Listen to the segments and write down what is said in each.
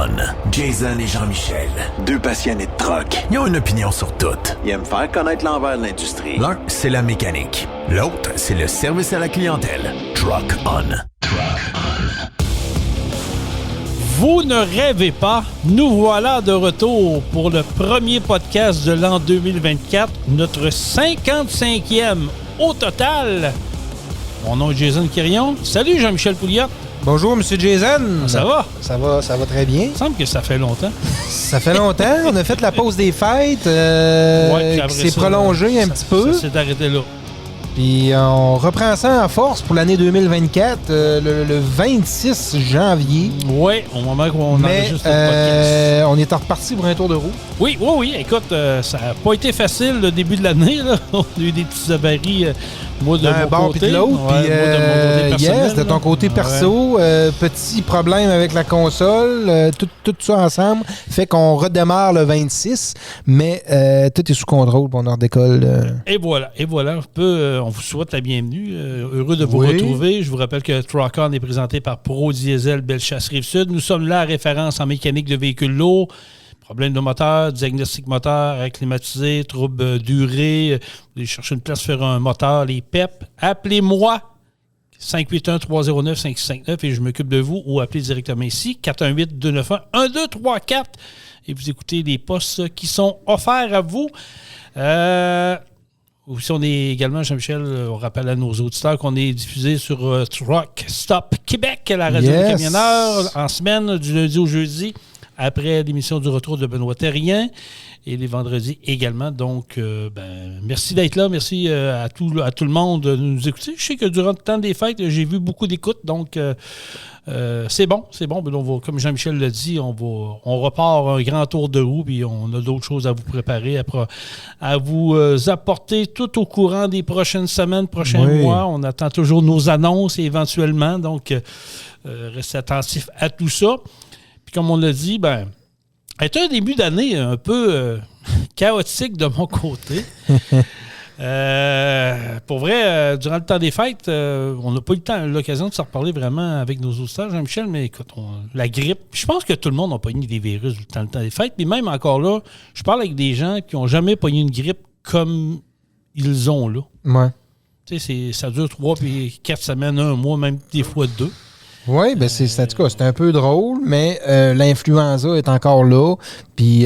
On. Jason et Jean-Michel, deux passionnés de truck. Ils ont une opinion sur tout. Ils aiment faire connaître l'envers de l'industrie. L'un, c'est la mécanique. L'autre, c'est le service à la clientèle. Truck On. Truck On. Vous ne rêvez pas, nous voilà de retour pour le premier podcast de l'an 2024, notre 55e au total. Mon nom est Jason Quirion. Salut Jean-Michel Pouliot. Bonjour, M. Jason. Ça va? Ça va très bien. Il me semble que ça fait longtemps. Ça fait longtemps. On a fait la pause des fêtes qui s'est prolongée un petit peu. Ça s'est arrêté là. Puis on reprend ça en force pour l'année 2024, le 26 janvier. Oui, au moment où on enregistre le podcast. On est reparti pour un tour de roue. Oui. Écoute, ça n'a pas été facile le début de l'année. Là. On a eu des petits avaries. Moi, de d'un mon bord côté. puis de l'autre. Puis yes, de ton côté perso, petit problème avec la console, tout ça ensemble fait qu'on redémarre le 26, mais tout est sous contrôle, puis on en redécolle. Et voilà. On vous souhaite la bienvenue. Heureux de vous retrouver. Je vous rappelle que Truck On est présenté par Pro Diesel Bellechasse Rive-Sud. Nous sommes la référence en mécanique de véhicules lourds. Problème de moteur, diagnostic moteur, climatisé, trouble durée, vous voulez chercher une place pour faire un moteur, les PEP, appelez-moi 581-309-5659 et je m'occupe de vous, ou appelez directement ici 418-291-1234 et vous écoutez les postes qui sont offerts à vous. Aussi, on est également, Jean-Michel, on rappelle à nos auditeurs qu'on est diffusé sur Truck Stop Québec, la radio des camionneurs, en semaine du lundi au jeudi, après l'émission du retour de Benoît Terrien et les vendredis également. Donc, merci d'être là. Merci à tout le monde de nous écouter. Je sais que durant le temps des fêtes, j'ai vu beaucoup d'écoutes. Donc, c'est bon. Comme Jean-Michel l'a dit, on repart un grand tour de roue puis on a d'autres choses à vous préparer, à vous apporter tout au courant des prochaines semaines, prochains mois. On attend toujours nos annonces éventuellement. Donc, restez attentifs à tout ça. Puis comme on l'a dit, c'était un début d'année un peu chaotique de mon côté. Pour vrai, durant le temps des fêtes, on n'a pas eu l'occasion de se reparler vraiment avec nos auditeurs, Jean-Michel, mais écoute, la grippe, je pense que tout le monde n'a pogné des virus durant le temps des fêtes, mais même encore là, je parle avec des gens qui n'ont jamais pogné une grippe comme ils ont là. Ouais. Tu sais, ça dure 3 puis 4 semaines, 1 mois, même des fois 2. Oui, en tout cas, c'est un peu drôle, mais l'influenza est encore là. Puis,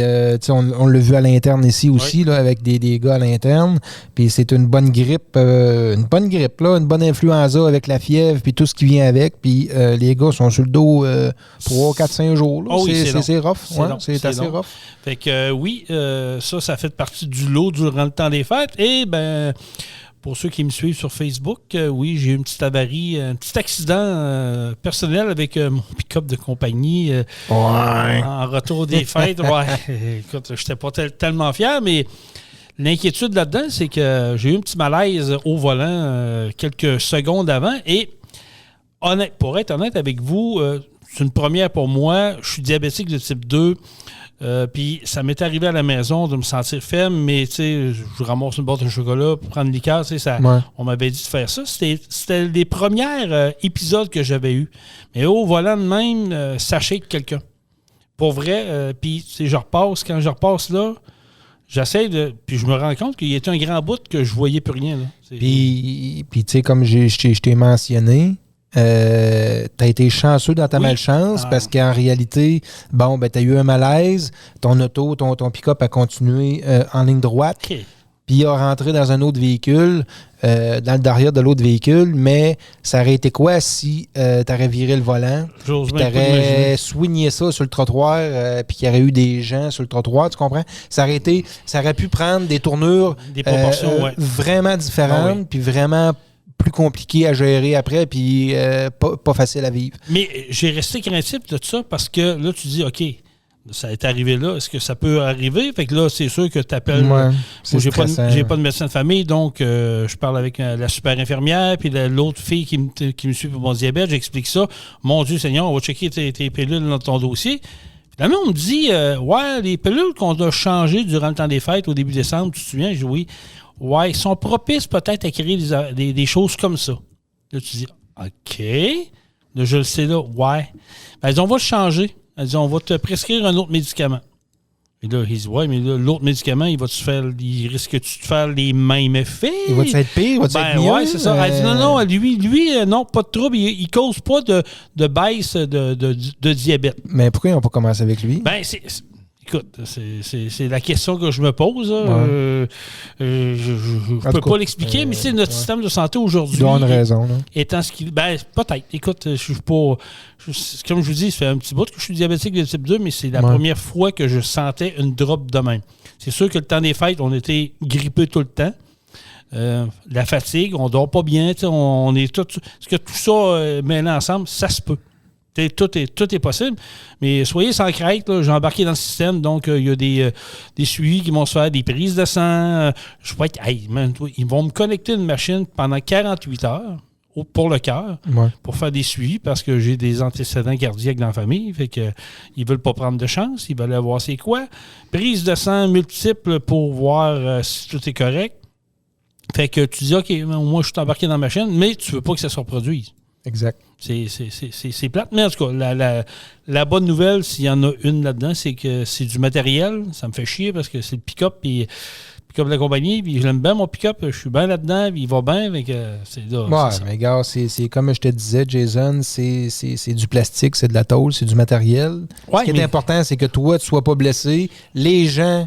on l'a vu à l'interne ici aussi, là, avec des gars à l'interne. Puis, c'est une bonne grippe, une bonne influenza avec la fièvre, puis tout ce qui vient avec. Puis, les gars sont sur le dos 3, 4, 5 jours. Là. Oh oui, c'est rough. C'est assez long. rough. Fait que, ça fait partie du lot durant le temps des fêtes. Et, pour ceux qui me suivent sur Facebook, j'ai eu une petite avarie, un petit accident personnel avec mon pick-up de compagnie en retour des fêtes. Écoute, je n'étais pas tellement fier, mais l'inquiétude là-dedans, c'est que j'ai eu un petit malaise au volant quelques secondes avant. Et pour être honnête avec vous, c'est une première pour moi. Je suis diabétique de type 2. Puis ça m'est arrivé à la maison de me sentir faible, mais tu sais, je ramasse une boîte de chocolat pour prendre une liqueur, tu sais, on m'avait dit de faire ça. C'était les premiers épisodes que j'avais eus. Mais au volant de même, ça shake quelqu'un. Pour vrai, puis quand je repasse là, j'essaie de... Puis je me rends compte qu'il y a un grand bout que je voyais plus rien. Là. Puis tu sais, comme je t'ai mentionné, t'as été chanceux dans ta malchance parce qu'en réalité, t'as eu un malaise, ton auto, ton pick-up a continué en ligne droite, puis il a rentré dans un autre véhicule, dans le derrière de l'autre véhicule, mais ça aurait été quoi si t'aurais viré le volant, puis t'aurais soigné ça sur le trottoir, puis qu'il y aurait eu des gens sur le trottoir, tu comprends? Ça aurait pu prendre des tournures des proportions, vraiment différentes, puis vraiment plus compliqué à gérer après, puis pas facile à vivre. Mais j'ai resté craintif de ça parce que là, tu dis, OK, ça est arrivé là, est-ce que ça peut arriver? Fait que là, c'est sûr que tu appelles. J'ai pas de médecin de famille, donc je parle avec la super infirmière, puis l'autre fille qui me suit pour mon diabète, j'explique ça. Mon Dieu Seigneur, on va checker tes pilules dans ton dossier. Finalement, on me dit, les pilules qu'on a changées durant le temps des fêtes au début décembre, tu te souviens? Je dis oui. Ouais, ils sont propices peut-être à créer des choses comme ça. Là, tu dis, OK. Là, je le sais là. Ouais. On va le changer. Elle dit, on va te prescrire un autre médicament. Et là, il dit, ouais, mais là, l'autre médicament, il risque-tu de faire les mêmes effets? Il va-tu être pire? Va-tu être mieux? Ouais, c'est ça. Elle dit, non, lui, non, pas de trouble. Il cause pas de baisse de diabète. Mais pourquoi ils n'ont pas commencé avec lui? Écoute, c'est la question que je me pose. Ouais. Je ne peux pas l'expliquer, mais c'est notre système de santé aujourd'hui. Il doit avoir une raison. Là. Étant ce qu'il. Peut-être. Écoute, je suis pas. Comme je vous dis, ça fait un petit bout que je suis diabétique de type 2, mais c'est la première fois que je sentais une drop de même. C'est sûr que le temps des fêtes, on était grippés tout le temps. La fatigue, on dort pas bien, on est tout. Est-ce que tout ça mêlé ensemble, ça se peut. Tout est possible, mais soyez sans crainte, là, j'ai embarqué dans le système, donc il y a des suivis qui vont se faire, des prises de sang. Je vais être, ils vont me connecter une machine pendant 48 heures pour le cœur, pour faire des suivis, parce que j'ai des antécédents cardiaques dans la famille, fait que ils veulent pas prendre de chance, ils veulent voir c'est quoi. Prise de sang multiple pour voir si tout est correct. Fait que tu dis, OK, moi je suis embarqué dans la machine, mais tu veux pas que ça se reproduise. Exact. C'est plate, mais en tout cas, la bonne nouvelle, s'il y en a une là-dedans, c'est que c'est du matériel. Ça me fait chier parce que c'est le pick-up de la compagnie, puis je l'aime bien, mon pick-up. Je suis bien là-dedans, puis il va bien. C'est là. Ouais, mais gars, c'est comme je te disais, Jason, c'est du plastique, c'est de la tôle, c'est du matériel. Ce qui est important, c'est que toi, tu ne sois pas blessé. Les gens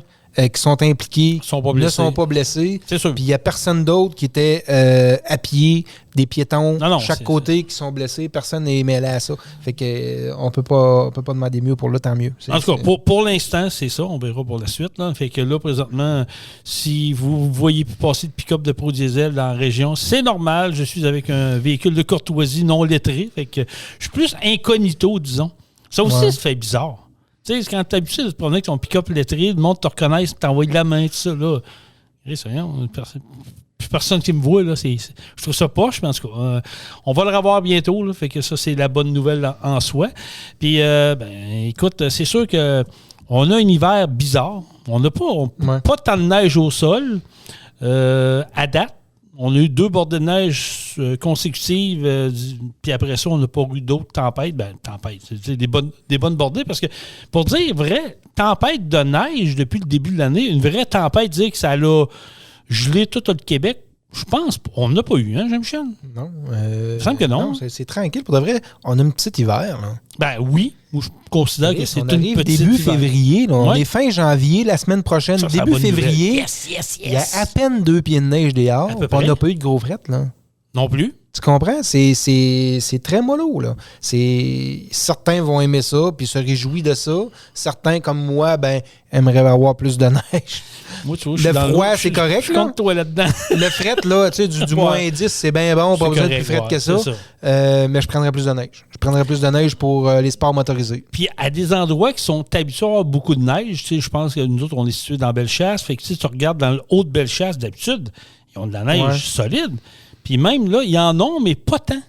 qui sont impliqués ne sont pas blessés. C'est sûr. Puis il n'y a personne d'autre qui était à pied, des piétons, chaque côté qui sont blessés. Personne n'est mêlé à ça. Fait que on peut pas demander mieux pour là, tant mieux. En tout cas, pour l'instant, c'est ça. On verra pour la suite. Là. Fait que là, présentement, si vous voyez passer de pick-up de Pro Diesel dans la région, c'est normal. Je suis avec un véhicule de courtoisie non lettré. Fait que je suis plus incognito, disons. Ça aussi, ça fait bizarre. Tu sais, quand tu es habitué de te promener avec ton pick-up lettré, le monde te reconnaisse, t'envoie de la main, tout ça, là. Plus personne qui me voit, là. Je trouve ça poche, mais en tout cas, on va le revoir bientôt, là. Fait que ça, c'est la bonne nouvelle en soi. Puis, écoute, c'est sûr qu'on a un hiver bizarre. On n'a pas tant de neige au sol à date. On a eu 2 bordées de neige consécutives, puis après ça, on n'a pas eu d'autres tempêtes. C'est des bonnes bordées, parce que, pour dire vrai, tempête de neige depuis le début de l'année, une vraie tempête, dire que ça a gelé tout le Québec, je pense, on n'a pas eu, hein, Jean-Michel? Non. Il me semble que non. C'est tranquille. Pour de vrai, on a un petit hiver, là. Oui. Moi, je considère que c'est une petite début hiver. Février. Là, on est fin janvier, la semaine prochaine, début février. Yes. Il y a à peine 2 pieds de neige dehors. On n'a pas eu de gros fret, là. Non plus. Tu comprends? C'est très mollo, là. Certains vont aimer ça, puis se réjouir de ça. Certains, comme moi, aimeraient avoir plus de neige. Moi, tu vois, le froid, c'est correct. Je suis contre toi là-dedans. Le fret, là, tu sais, du moins 10, c'est bien bon. Pas besoin de plus fret que ça. Mais je prendrais plus de neige. Je prendrais plus de neige pour les sports motorisés. Puis à des endroits qui sont habitués à avoir beaucoup de neige, tu sais, je pense que nous autres, on est situés dans Bellechasse. Fait que tu regardes dans le haut de Bellechasse, d'habitude, ils ont de la neige solide. Puis même là, ils en ont, mais pas tant.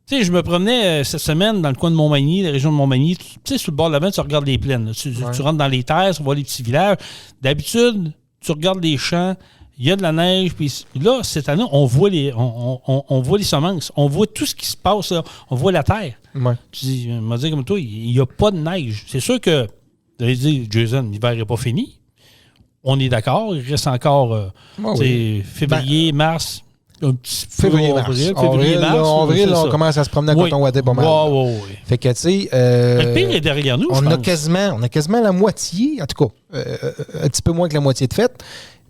Tu sais, je me promenais cette semaine dans le coin de Montmagny, la région de Montmagny. Tu sais, sur le bord de la mer, tu regardes les plaines. Tu rentres dans les terres, tu vois les petits villages. D'habitude, tu regardes les champs, il y a de la neige. Puis là, cette année, on voit on voit les semences. On voit tout ce qui se passe là. On voit la terre. Ouais. Tu dis, on m'a dit comme toi, il n'y a pas de neige. C'est sûr que, vous allez dire, Jason, l'hiver n'est pas fini. On est d'accord. Il reste encore février, mars... Un petit février-mars. Avril, on commence à se promener à coton ouaté pas mal. Oui. Fait que, tu sais... le pire est derrière nous, on a quasiment la moitié, en tout cas, un petit peu moins que la moitié de fête.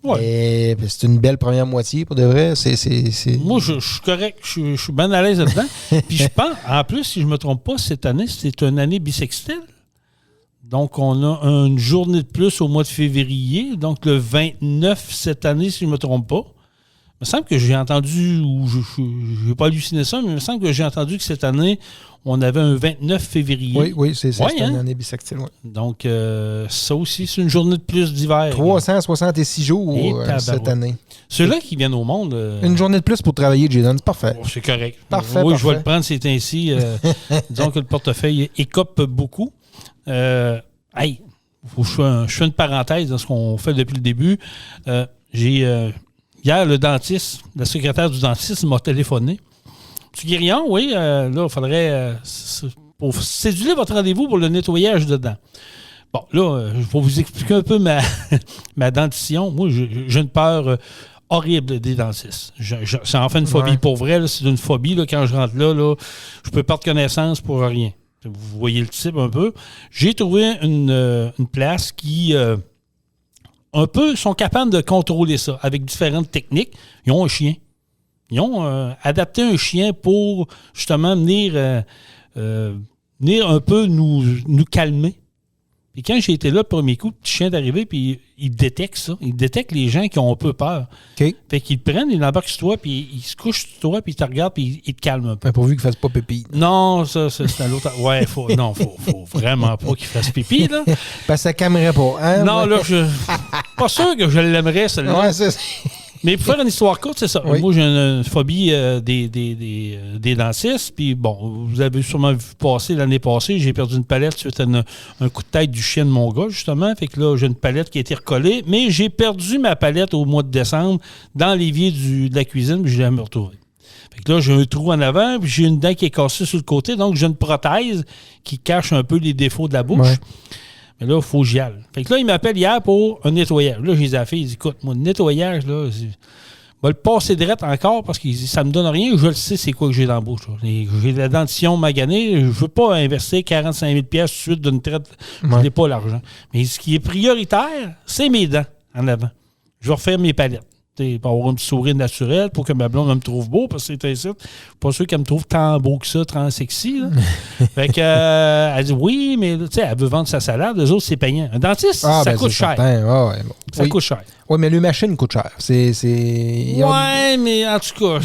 Ouais. C'est une belle première moitié, pour de vrai. Moi, je suis correct. Je suis bien à l'aise là-dedans. Puis je pense, en plus, si je ne me trompe pas, cette année, c'est une année bissextile. Donc, on a une journée de plus au mois de février. Donc, le 29 cette année, si je ne me trompe pas. Il me semble que j'ai entendu, ou je n'ai pas halluciné ça, mais il me semble que j'ai entendu que cette année, on avait un 29 février. Oui, c'est une année bissextile. Oui. Donc, ça aussi, c'est une journée de plus d'hiver. 366 jours cette année. Ceux-là qui viennent au monde... une journne de plus pour travailler, Jason, c'est parfait. C'est correct. Parfait. Je vais le prendre, c'est ainsi. Disons que le portefeuille écope beaucoup. Hey, faut que je fais une parenthèse dans ce qu'on fait depuis le début. Hier, le dentiste, la secrétaire du dentiste m'a téléphoné. Tu Guérillon, oui, là, il faudrait, pour céduler votre rendez-vous pour le nettoyage dedans. Bon, là, je vais vous expliquer un peu ma dentition. Moi, j'ai une peur horrible des dentistes. C'est en fait une phobie. Pour vrai, là, c'est une phobie. Là, quand je rentre là, je peux perdre connaissance pour rien. Vous voyez le type un peu. J'ai trouvé une place qui... un peu sont capables de contrôler ça avec différentes techniques. Ils ont un chien. Ils ont adapté un chien pour justement venir un peu nous calmer. Puis quand j'ai été là le premier coup, le petit chien est arrivé, puis il détecte ça. Il détecte les gens qui ont un peu peur. Okay. Fait qu'ils te prennent, ils l'embarquent sur toi, puis il se couche sur toi, puis il te regarde, puis il te calme un peu. Mais pourvu qu'il ne fasse pas pipi. Non, ça c'est un autre... Ouais, faut vraiment pas qu'il fasse pipi, là. Parce que ça calmerait pas, hein? Non, là, pas sûr que je l'aimerais, celle-là. Ouais, c'est... Mais pour faire une histoire courte, c'est ça. Oui. Moi, j'ai une phobie des dentistes. Puis bon, vous avez sûrement vu passer l'année passée, j'ai perdu une palette suite à un coup de tête du chien de mon gars, justement. Fait que là, j'ai une palette qui a été recollée. Mais j'ai perdu ma palette au mois de décembre dans l'évier de la cuisine, puis je l'ai jamais retrouvée. Fait que là, j'ai un trou en avant, puis j'ai une dent qui est cassée sur le côté. Donc, j'ai une prothèse qui cache un peu les défauts de la bouche. Ouais. Mais là, il faut que j'y aille. Fait que là, il m'appelle hier pour un nettoyage. Là, j'ai dit à la fille, il dit, écoute, moi, le nettoyage, là, je vais le passer direct encore parce que ça me donne rien. Je le sais, c'est quoi que j'ai dans la bouche. Là. J'ai de la dentition maganée. Je ne veux pas investir 45 000 tout de suite d'une traite. Je n'ai pas l'argent. Mais ce qui est prioritaire, c'est mes dents en avant. Je vais refaire mes palettes. Pour avoir un petit sourire naturel, pour que ma blonde me trouve beau, parce que c'est ainsi. Pas sûr qu'elle me trouve tant beau que ça, tant sexy. Là. Fait que, elle dit oui, mais elle veut vendre sa salade, eux autres, c'est payant. Un dentiste, ça coûte cher. Ça coûte cher. Oui, mais les machines coûtent cher. Oui, mais en tout cas,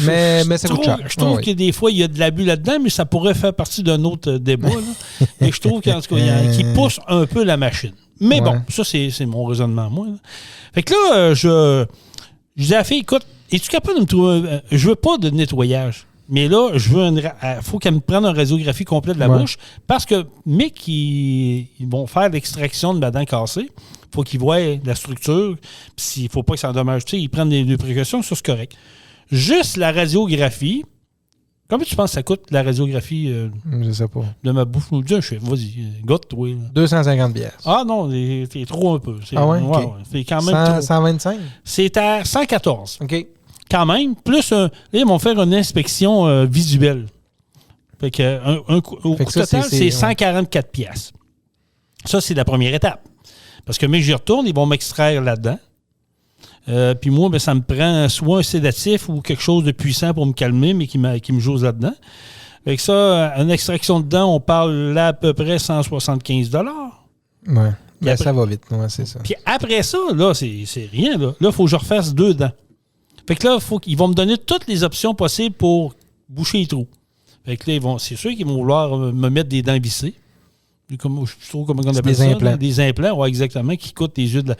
mais ça coûte cher. Je trouve que des fois, il y a de l'abus là-dedans, mais ça pourrait faire partie d'un autre débat. Là. Mais je trouve qu'en tout cas, qui pousse un peu la machine. Mais bon, ça, c'est mon raisonnement, moi. Là. Fait que là, je dis à la fille, écoute, es-tu capable de me trouver... je veux pas de nettoyage, mais là, je veux faut qu'elle me prenne une radiographie complète de la bouche, parce que, mec, ils vont faire l'extraction de ma dent cassée. Il faut qu'ils voient la structure, puis s'il ne faut pas que ça endommage, ils prennent des précautions, ça, c'est correct. Juste la radiographie, combien tu penses que ça coûte, la radiographie je sais pas. De ma bouche? Vas-y, gotte-toi. 250 $. Ah non, t'es trop un peu. Ah ouais? Okay. C'est quand même 125? C'est à 114. OK. Quand même. Plus, ils vont faire une inspection visuelle. Fait que, au coût total, c'est 144 $. Ça, c'est la première étape. Parce que, mais j'y retourne, ils vont m'extraire là-dedans. Puis moi, ben, ça me prend soit un sédatif ou quelque chose de puissant pour me calmer, mais qui me jose là-dedans. Avec ça, une extraction de dents, on parle là à peu près 175 $. Oui. Ben, ça va vite, c'est ça. Puis après ça, là, c'est rien. Là, il faut que je refasse 2 dents. Fait que là, ils vont me donner toutes les options possibles pour boucher les trous. Fait que là, c'est sûr qu'ils vont vouloir me mettre des dents vissées. Je trouve comment on appelle ça. Implants. Des implants, oui, exactement, qui coûtent les yeux de la...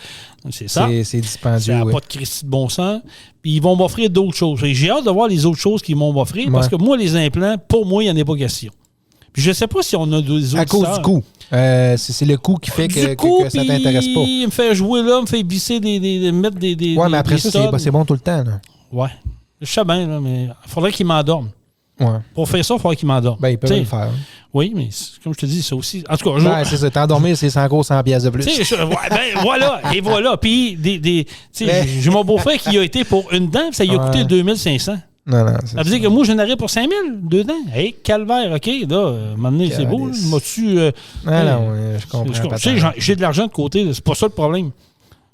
C'est ça. C'est dispendieux, ça n'a pas de Christy de bon sens. Puis ils vont m'offrir d'autres choses. J'ai hâte de voir les autres choses qu'ils vont m'offrir parce que moi, les implants, pour moi, il n'y en a pas question. Puis je ne sais pas si on a des autres... À cause du coût. C'est le coût qui fait que ça ne t'intéresse pas. Il me fait jouer là, me fait visser mettre des ouais, mais après ça, c'est bon tout le temps. Là. Ouais. Je sais bien, là, mais il faudrait qu'il m'endorme. Ouais. Pour faire ça, il faudrait qu'il m'endorme. Ben, il peut le faire. Oui, mais comme je te dis, ça aussi... En tout cas, c'est ça. T'endormir, c'est 100 $100 de plus. Voilà. Et voilà. Puis, j'ai mon beau-frère qui a été pour une dent, ça lui a coûté 2500. Non, ça veut dire que moi, je n'aurais pour 5000, 2 dents. Hey, calvaire, OK, là, maintenant, c'est beau. M'as-tu... je comprends. J'ai de l'argent de côté, c'est pas ça le problème.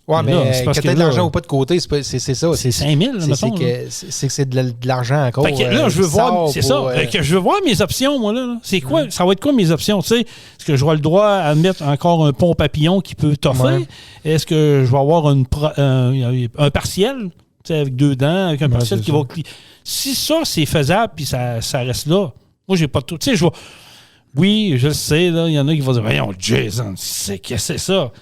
Oui, mais que tu aies de l'argent ou pas de côté, c'est ça. C'est 5000, mettons. C'est que c'est de l'argent encore. Fait que là, je veux voir... C'est ça. Que je veux voir mes options, moi, là. C'est quoi? Ça va être quoi mes options? Tu sais, est-ce que je vais le droit à mettre encore un pont papillon qui peut toffer? Ouais. Est-ce que je vais avoir un partiel, tu sais, avec 2 dents, avec un partiel qui va... Si ça, c'est faisable, puis ça reste là, moi, j'ai pas de tout. Tu sais, je vais... Oui, je le sais, là, il y en a qui vont dire, voyons, Jason, qu'est-ce que c'est ça?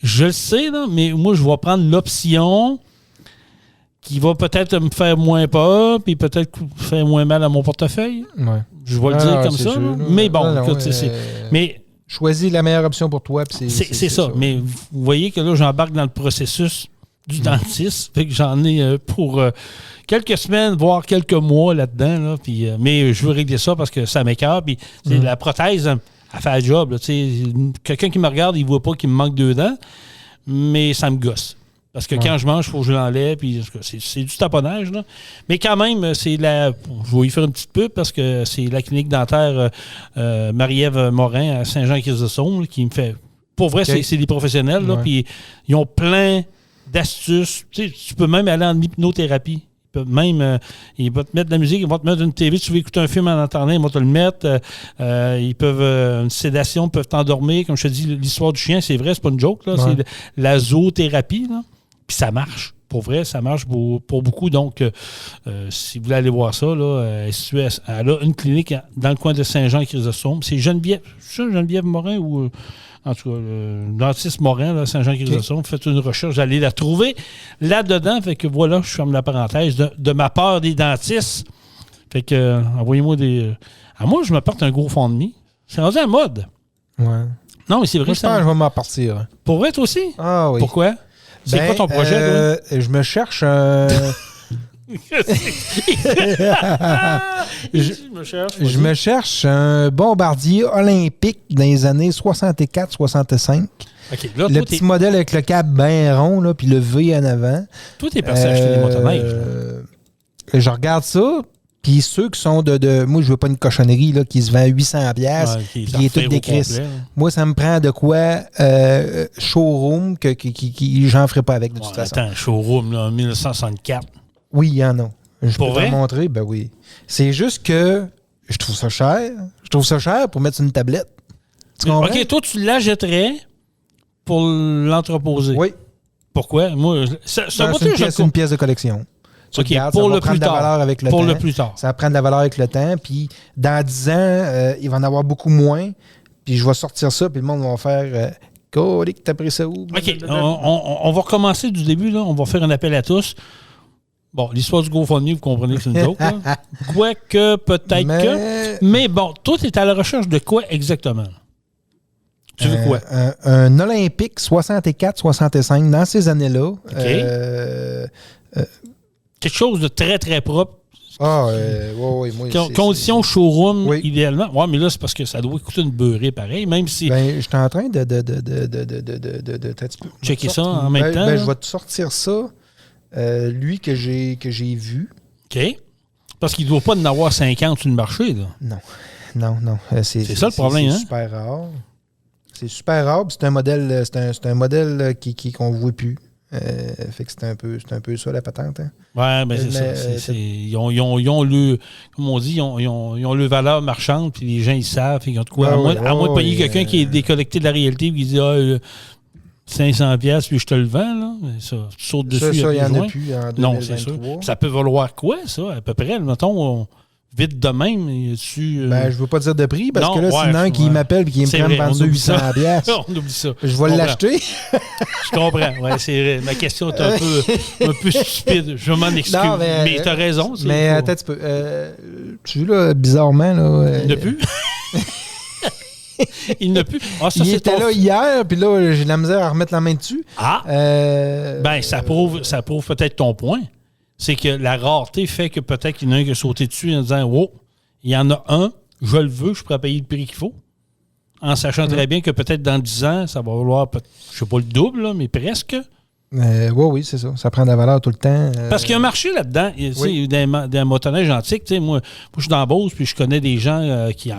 Je le sais, là, mais moi, je vais prendre l'option qui va peut-être me faire moins peur, puis peut-être faire moins mal à mon portefeuille. Ouais. Je vais le dire comme ça. Sûr, mais bon, écoute, mais choisis la meilleure option pour toi. C'est ça. Mais vous voyez que là, j'embarque dans le processus du dentiste. Fait que j'en ai pour quelques semaines, voire quelques mois là-dedans. Là, puis, mais je veux régler ça parce que ça m'écoeure. Puis la prothèse, elle fait le job. Là, quelqu'un qui me regarde, il ne voit pas qu'il me manque 2 dents, mais ça me gosse. Parce que quand je mange, il faut que je l'enlève. Puis c'est du taponnage. Là. Mais quand même, je vais y faire une petite pub parce que c'est la clinique dentaire Marie-Ève Morin à Saint-Jean-Christ-de-Saume qui me fait. Pour vrai, c'est des professionnels. Là, puis ils ont plein d'astuces. Tu peux même aller en hypnothérapie. Ils vont te mettre de la musique, ils vont te mettre une TV. Tu veux écouter un film en entendant, ils vont te le mettre. Ils peuvent, une sédation, peuvent t'endormir. Comme je te dis, l'histoire du chien, c'est vrai, c'est pas une joke. Là, c'est la zoothérapie. Là. Puis ça marche. Pour vrai, ça marche pour beaucoup. Donc, si vous voulez aller voir ça, là, elle a une clinique dans le coin de Saint-Jean-Christ-de-Saume. C'est Geneviève Morin ou... En tout cas, le dentiste Morin, là, Saint-Jean-Christ-de-Saume, faites une recherche, j'allais la trouver là-dedans. Fait que voilà, je ferme la parenthèse de ma part des dentistes. Fait que, envoyez-moi des... moi, je me porte un gros fond de mie. C'est rendu à mode. Ouais. Non, mais c'est vrai. Moi, je pense que je vais m'en partir. Pour vrai, toi aussi? Ah oui. Pourquoi? C'est quoi ton projet, toi? Je me cherche je me cherche un bombardier olympique dans les années 64-65. Okay, là, le petit modèle avec le câble bien rond, là, puis le V en avant. Toi, t'es passé à acheter des motoneiges. Je regarde ça, puis ceux qui sont de moi, je veux pas une cochonnerie là, qui se vend à 800$, puis qui est tout décrisse. Moi, ça me prend de quoi showroom que j'en ferai pas avec de toute façon. Attends, showroom, là, en 1964. Oui, il y en a. Je pour peux te le montrer, ben oui. C'est juste que je trouve ça cher. Je trouve ça cher pour mettre sur une tablette. Tu comprends? OK, toi, tu l'achèterais pour l'entreposer. Oui. Pourquoi? Moi, c'est une pièce de collection. Tu regardes, pour ça va le prendre plus de la tard. valeur avec le pour temps. le plus tard. Ça va prendre de la valeur avec le temps. Puis dans 10 ans, il va en avoir beaucoup moins. Puis je vais sortir ça, puis le monde va faire... Colique, t'as pris ça où? OK, on va recommencer du début. Là. On va faire un appel à tous. Bon, l'histoire du GoFundMe, vous comprenez que c'est une joke. Quoique, peut-être que... Mais bon, toi, tu es à la recherche de quoi exactement? Tu veux quoi? Un Olympique 64-65 dans ces années-là. OK. Quelque chose de très, très propre. Oui, moi... Conditions showroom, oui. Idéalement. Oui, mais là, c'est parce que ça doit coûter une beurrée pareil, même si... Ben, je suis en train de checker ça en même temps. Ben, je vais te sortir ça. Lui que j'ai vu. OK. Parce qu'il ne doit pas en avoir 50 sur le marché, là. Non. C'est ça le problème, c'est super rare. C'est super rare. C'est un modèle, qu'on ne voit plus. Fait que c'est un peu ça la patente. Hein? Ouais, ben c'est ça. Ils ont le, comme on dit, ils ont le valeur marchande, puis les gens ils savent. Ils ont de quoi. À moins de payer quelqu'un qui est déconnecté de la réalité et qui dit 500$, puis je te le vends, là. Ça, tu sautes dessus. Ça, il n'y en a plus en 2023. Non, c'est sûr. Ça peut valoir quoi, ça, à peu près? Mettons, vite de même. Ben, je veux pas dire de prix, parce que là, sinon, un qui m'appelle et qui me prend vendre ça 800$. On oublie ça. Je vais l'acheter. Je comprends. Ouais, c'est vrai. Ma question est un peu stupide. Je m'en excuse. Non, mais tu as raison. Mais attends un petit peu. Tu vois, là, bizarrement, là... Il n'a plus? Il n'a plus. Ah, ça, il était là hier, puis là, j'ai de la misère à remettre la main dessus. Ben, ça prouve peut-être ton point. C'est que la rareté fait que peut-être qu'il y en a un qui a sauté dessus en disant « Oh, il y en a un, je le veux, je pourrais payer le prix qu'il faut. » En sachant très bien que peut-être dans 10 ans, ça va valoir, je ne sais pas le double, là, mais presque. Oui, c'est ça. Ça prend de la valeur tout le temps. Parce qu'il y a un marché là-dedans. Oui. Des motoneiges antiques. Moi, je suis dans Beauce, puis je connais des gens qui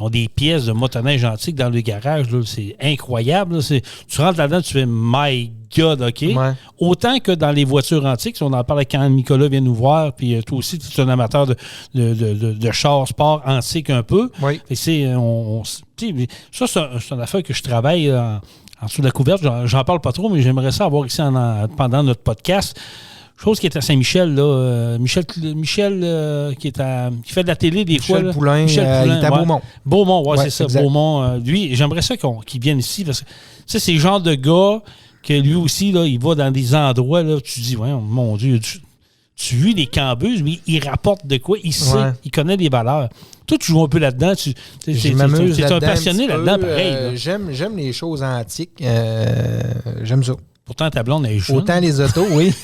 ont des pièces de motoneige antiques dans le garage. Là, c'est incroyable. Là. Tu rentres là-dedans, tu fais « My God, OK? Ouais. » Autant que dans les voitures antiques, si on en parle quand Nicolas vient nous voir, puis toi aussi, tu es un amateur de chars sport antiques un peu. Oui. Et c'est une affaire que je travaille en dessous de la couverte. J'en parle pas trop, mais j'aimerais ça avoir ici pendant notre podcast. Chose qui est à Saint-Michel, là. Michel qui fait de la télé des fois. Michel Poulain, il est à Beaumont. Beaumont, ouais, c'est ça. Exact. Beaumont. Lui, j'aimerais ça qu'il vienne ici. Parce que, c'est le genre de gars que lui aussi, là, il va dans des endroits, là, tu dis, ouais, mon Dieu, tu vis les cambeuses, mais il rapporte de quoi? Il sait, il connaît les valeurs. Toi, tu joues un peu là-dedans. Je m'amuse un passionné là-dedans, pareil. Là. J'aime les choses antiques. J'aime ça. Pourtant, ta blonde est jeune. Autant les autos, oui.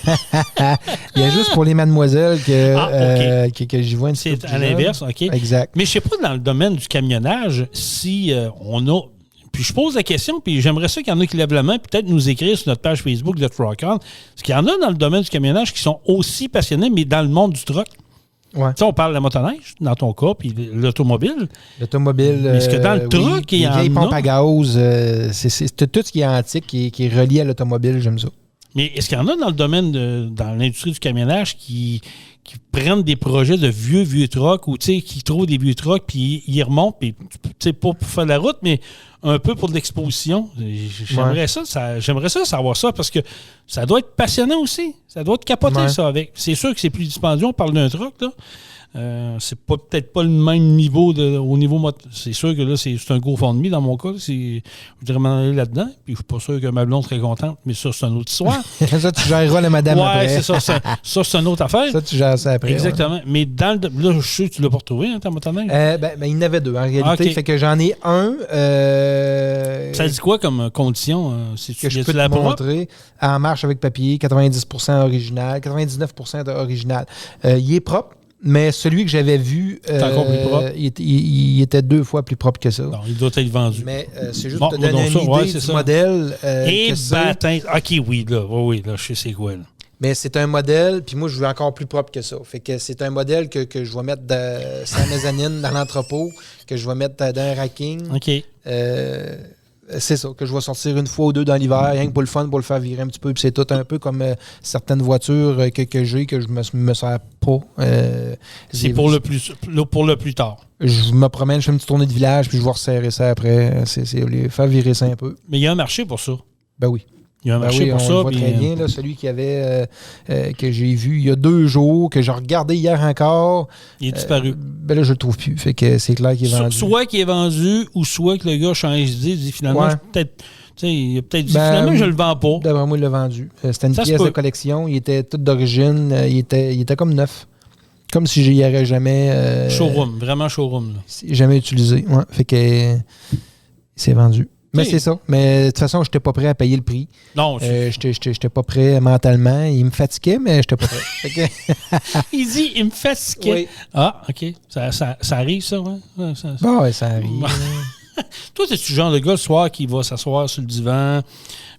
Il y a juste pour les mademoiselles que j'y vois une C'est à l'inverse, OK. Exact. Mais je ne sais pas dans le domaine du camionnage si on a... Puis je pose la question, puis j'aimerais ça qu'il y en a qui lèvent la main, peut-être nous écrire sur notre page Facebook de Truck On. Est-ce qu'il y en a dans le domaine du camionnage qui sont aussi passionnés, mais dans le monde du truck? Ouais. On parle de la motoneige, dans ton cas, puis l'automobile. L'automobile. Mais est-ce que dans le truck, il y en a? Les vieilles pompes à gaz, c'est tout ce qui est antique qui est relié à l'automobile, j'aime ça. Mais est-ce qu'il y en a dans le domaine, dans l'industrie du camionnage qui prennent des projets de vieux trucks ou qui trouvent des vieux trucks puis ils remontent, puis pas pour faire la route, mais un peu pour de l'exposition? J'aimerais ça savoir ça parce que ça doit être passionnant aussi. Ça doit être capoté, ça, avec. C'est sûr que c'est plus dispendieux, on parle d'un truck, là. C'est peut-être pas le même niveau au niveau c'est sûr que là, c'est un GoFundMe dans mon cas. Je voudrais m'en aller là-dedans. Puis je suis pas sûr que ma blonde serait contente, mais ça, c'est une autre histoire. Ça, tu géreras la madame après. Ouais, c'est ça. Ça, c'est une autre affaire. Ça, tu gères ça après. Exactement. Ouais. Mais là, je suis sûr que tu l'as pas retrouvé, ta motoneige. Il y en avait deux, en réalité. Okay. Fait que j'en ai un. Ça dit quoi comme condition? Que je peux te montrer. En marche avec papier, 90% original, 99% original. Il est propre. Mais celui que j'avais vu, encore plus propre. Il était 2 fois plus propre que ça. Non, il doit être vendu. Mais c'est juste pour te donner une idée du modèle. Et bâtin. OK, oui, là, je sais c'est quoi. Là. Mais c'est un modèle, puis moi, je veux encore plus propre que ça. Fait que c'est un modèle que je vais mettre sur la mezzanine, dans l'entrepôt, que je vais mettre dans un racking. OK. C'est ça, que je vais sortir une fois ou deux dans l'hiver, rien que pour le fun, pour le faire virer un petit peu. Puis c'est tout un peu comme certaines voitures que j'ai, que je me sers pas. C'est pour le plus tard. Je me promène, je fais une petite tournée de village, puis je vais resserrer ça après. C'est faire virer ça un peu. Mais il y a un marché pour ça. Ben oui. Il y a un marché pour ça. On le voit très bien, là, celui qu'il y avait, que j'ai vu il y a 2 jours, que j'ai regardé hier encore. Il est disparu. Ben là, je le trouve plus. Fait que c'est clair qu'il est vendu. Soit qu'il est vendu, ou soit que le gars change d'idée, dit finalement, il a peut-être dit finalement, je le vends pas. D'après moi, il l'a vendu. C'était une pièce de collection. Il était tout d'origine. Il était comme neuf. Comme si j'y aurais jamais... showroom, vraiment showroom. Là. Jamais utilisé. Ouais. Fait que c'est vendu. Mais c'est ça. Mais de toute façon, je n'étais pas prêt à payer le prix. Non. J'étais pas prêt mentalement. Il me fatiguait, mais je n'étais pas prêt. Il dit, il me fatiguait. Oui. Ah, OK. Ça arrive, ça, ouais? Oui, ça arrive. Toi, t'es-tu le genre de gars le soir qui va s'asseoir sur le divan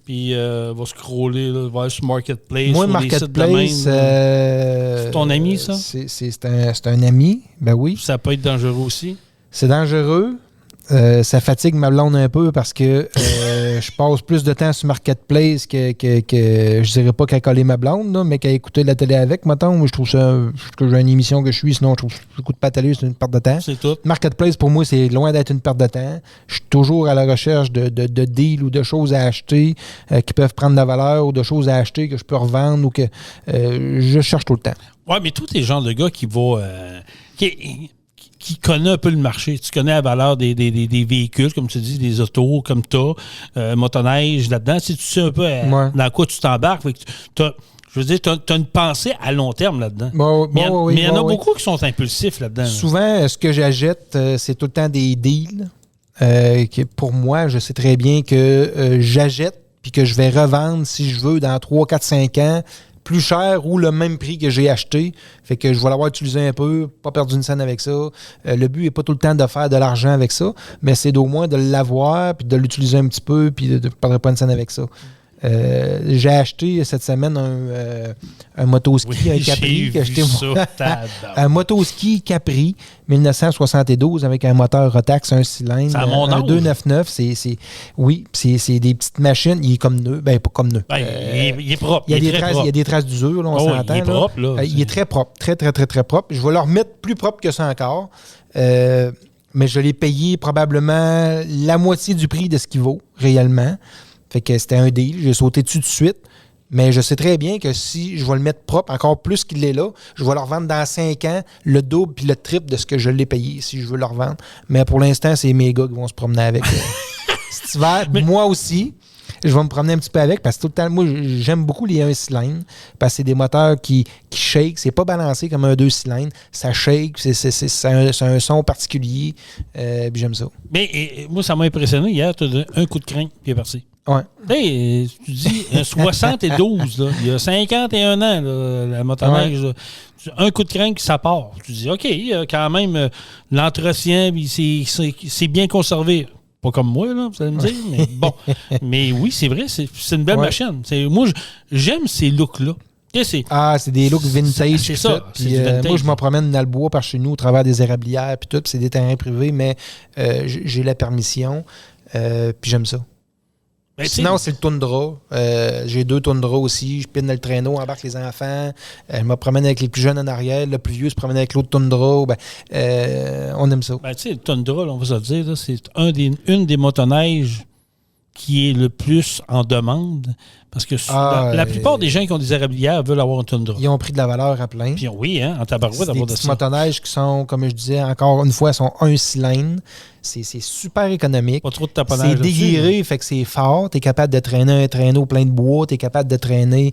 puis va scroller, là, va sur Marketplace? Moi, Marketplace... c'est ton ami, ça? C'est un ami, ben oui. Ça peut être dangereux aussi? C'est dangereux. Ça fatigue ma blonde un peu parce que je passe plus de temps sur Marketplace que je dirais pas qu'à coller ma blonde, là, mais qu'à écouter la télé avec. Mettons, je trouve ça que j'ai une émission que je suis, sinon je trouve que j'écoute pas la télé, c'est une perte de temps. C'est tout. Marketplace, pour moi, c'est loin d'être une perte de temps. Je suis toujours à la recherche de deals ou de choses à acheter qui peuvent prendre de la valeur ou de choses à acheter que je peux revendre ou que je cherche tout le temps. Ouais, mais toi, t'es le genre de gars qui va... qui connaît un peu le marché. Tu connais la valeur des véhicules, comme tu dis, des autos, comme t'as, motoneige là-dedans. Tu sais un peu dans quoi tu t'embarques. Je veux dire, tu as une pensée à long terme là-dedans. Mais il y en a beaucoup qui sont impulsifs là-dedans. Souvent, ce que j'achète, c'est tout le temps des deals. Pour moi, je sais très bien que j'achète puis que je vais revendre, si je veux, dans 3, 4, 5 ans, plus cher ou le même prix que j'ai acheté. Fait que je vais l'avoir utilisé un peu, pas perdu une scène avec ça. Le but n'est pas tout le temps de faire de l'argent avec ça, mais c'est d'au moins de l'avoir, puis de l'utiliser un petit peu, puis de ne perdre pas une scène avec ça. J'ai acheté cette semaine un motoski, un Capri. Un motoski Capri 1972 avec un moteur Rotax, un cylindre. C'est à mon âge. Un 299. C'est des petites machines. Il est comme neuf. Ben, pas comme neuf. Il est propre. Il y a des traces d'usure, là, on s'entend. Il est propre, là. Il est très propre. Très, très, très, très propre. Je vais le remettre plus propre que ça encore. Mais je l'ai payé probablement la moitié du prix de ce qu'il vaut, réellement. Fait que c'était un deal. J'ai sauté dessus tout de suite. Mais je sais très bien que si je vais le mettre propre, encore plus qu'il est là, je vais le revendre dans 5 ans, le double puis le triple de ce que je l'ai payé, si je veux le revendre. Mais pour l'instant, c'est mes gars qui vont se promener avec. Cet hiver, moi aussi, je vais me promener un petit peu avec parce que tout le temps, moi, j'aime beaucoup les 1 cylindre parce que c'est des moteurs qui shake. C'est pas balancé comme un 2 cylindres. Ça shake. C'est un son particulier. Puis j'aime ça. Mais moi, ça m'a impressionné. Hier, tu as donné un coup de crank puis il est parti. Ouais. Tu dis 72, là, il y a 51 ans, là, la motoneige, là, un coup de crank, ça part. Tu dis, OK, quand même, l'entretien, c'est bien conservé. Pas comme moi, là, vous allez me dire, mais bon. Mais oui, c'est vrai, c'est une belle machine. Moi, j'aime ces looks-là. C'est des looks vintage. C'est ça. Puis, moi, je m'en promène dans le bois par chez nous au travers des érablières, puis tout, puis c'est des terrains privés, mais j'ai la permission, puis j'aime ça. Ben, sinon, c'est le Tundra. J'ai 2 Tundra aussi. Je pine dans le traîneau, embarque les enfants. Je me promène avec les plus jeunes en arrière. Le plus vieux se promène avec l'autre Tundra. On aime ça. Ben, tu sais, le Tundra, là, on va se le dire, là, c'est une des motoneiges qui est le plus en demande. Parce que la plupart des gens qui ont des érablières veulent avoir un Tundra. Ils ont pris de la valeur à plein. Puis oui, en tabarouette d'avoir de ça. Des petites motoneiges qui sont, comme je disais, encore une fois, sont un cylindre. C'est super économique. Pas trop de taponnage. C'est déguiré, fait que c'est fort. Tu es capable de traîner un traîneau plein de bois. Tu es capable de traîner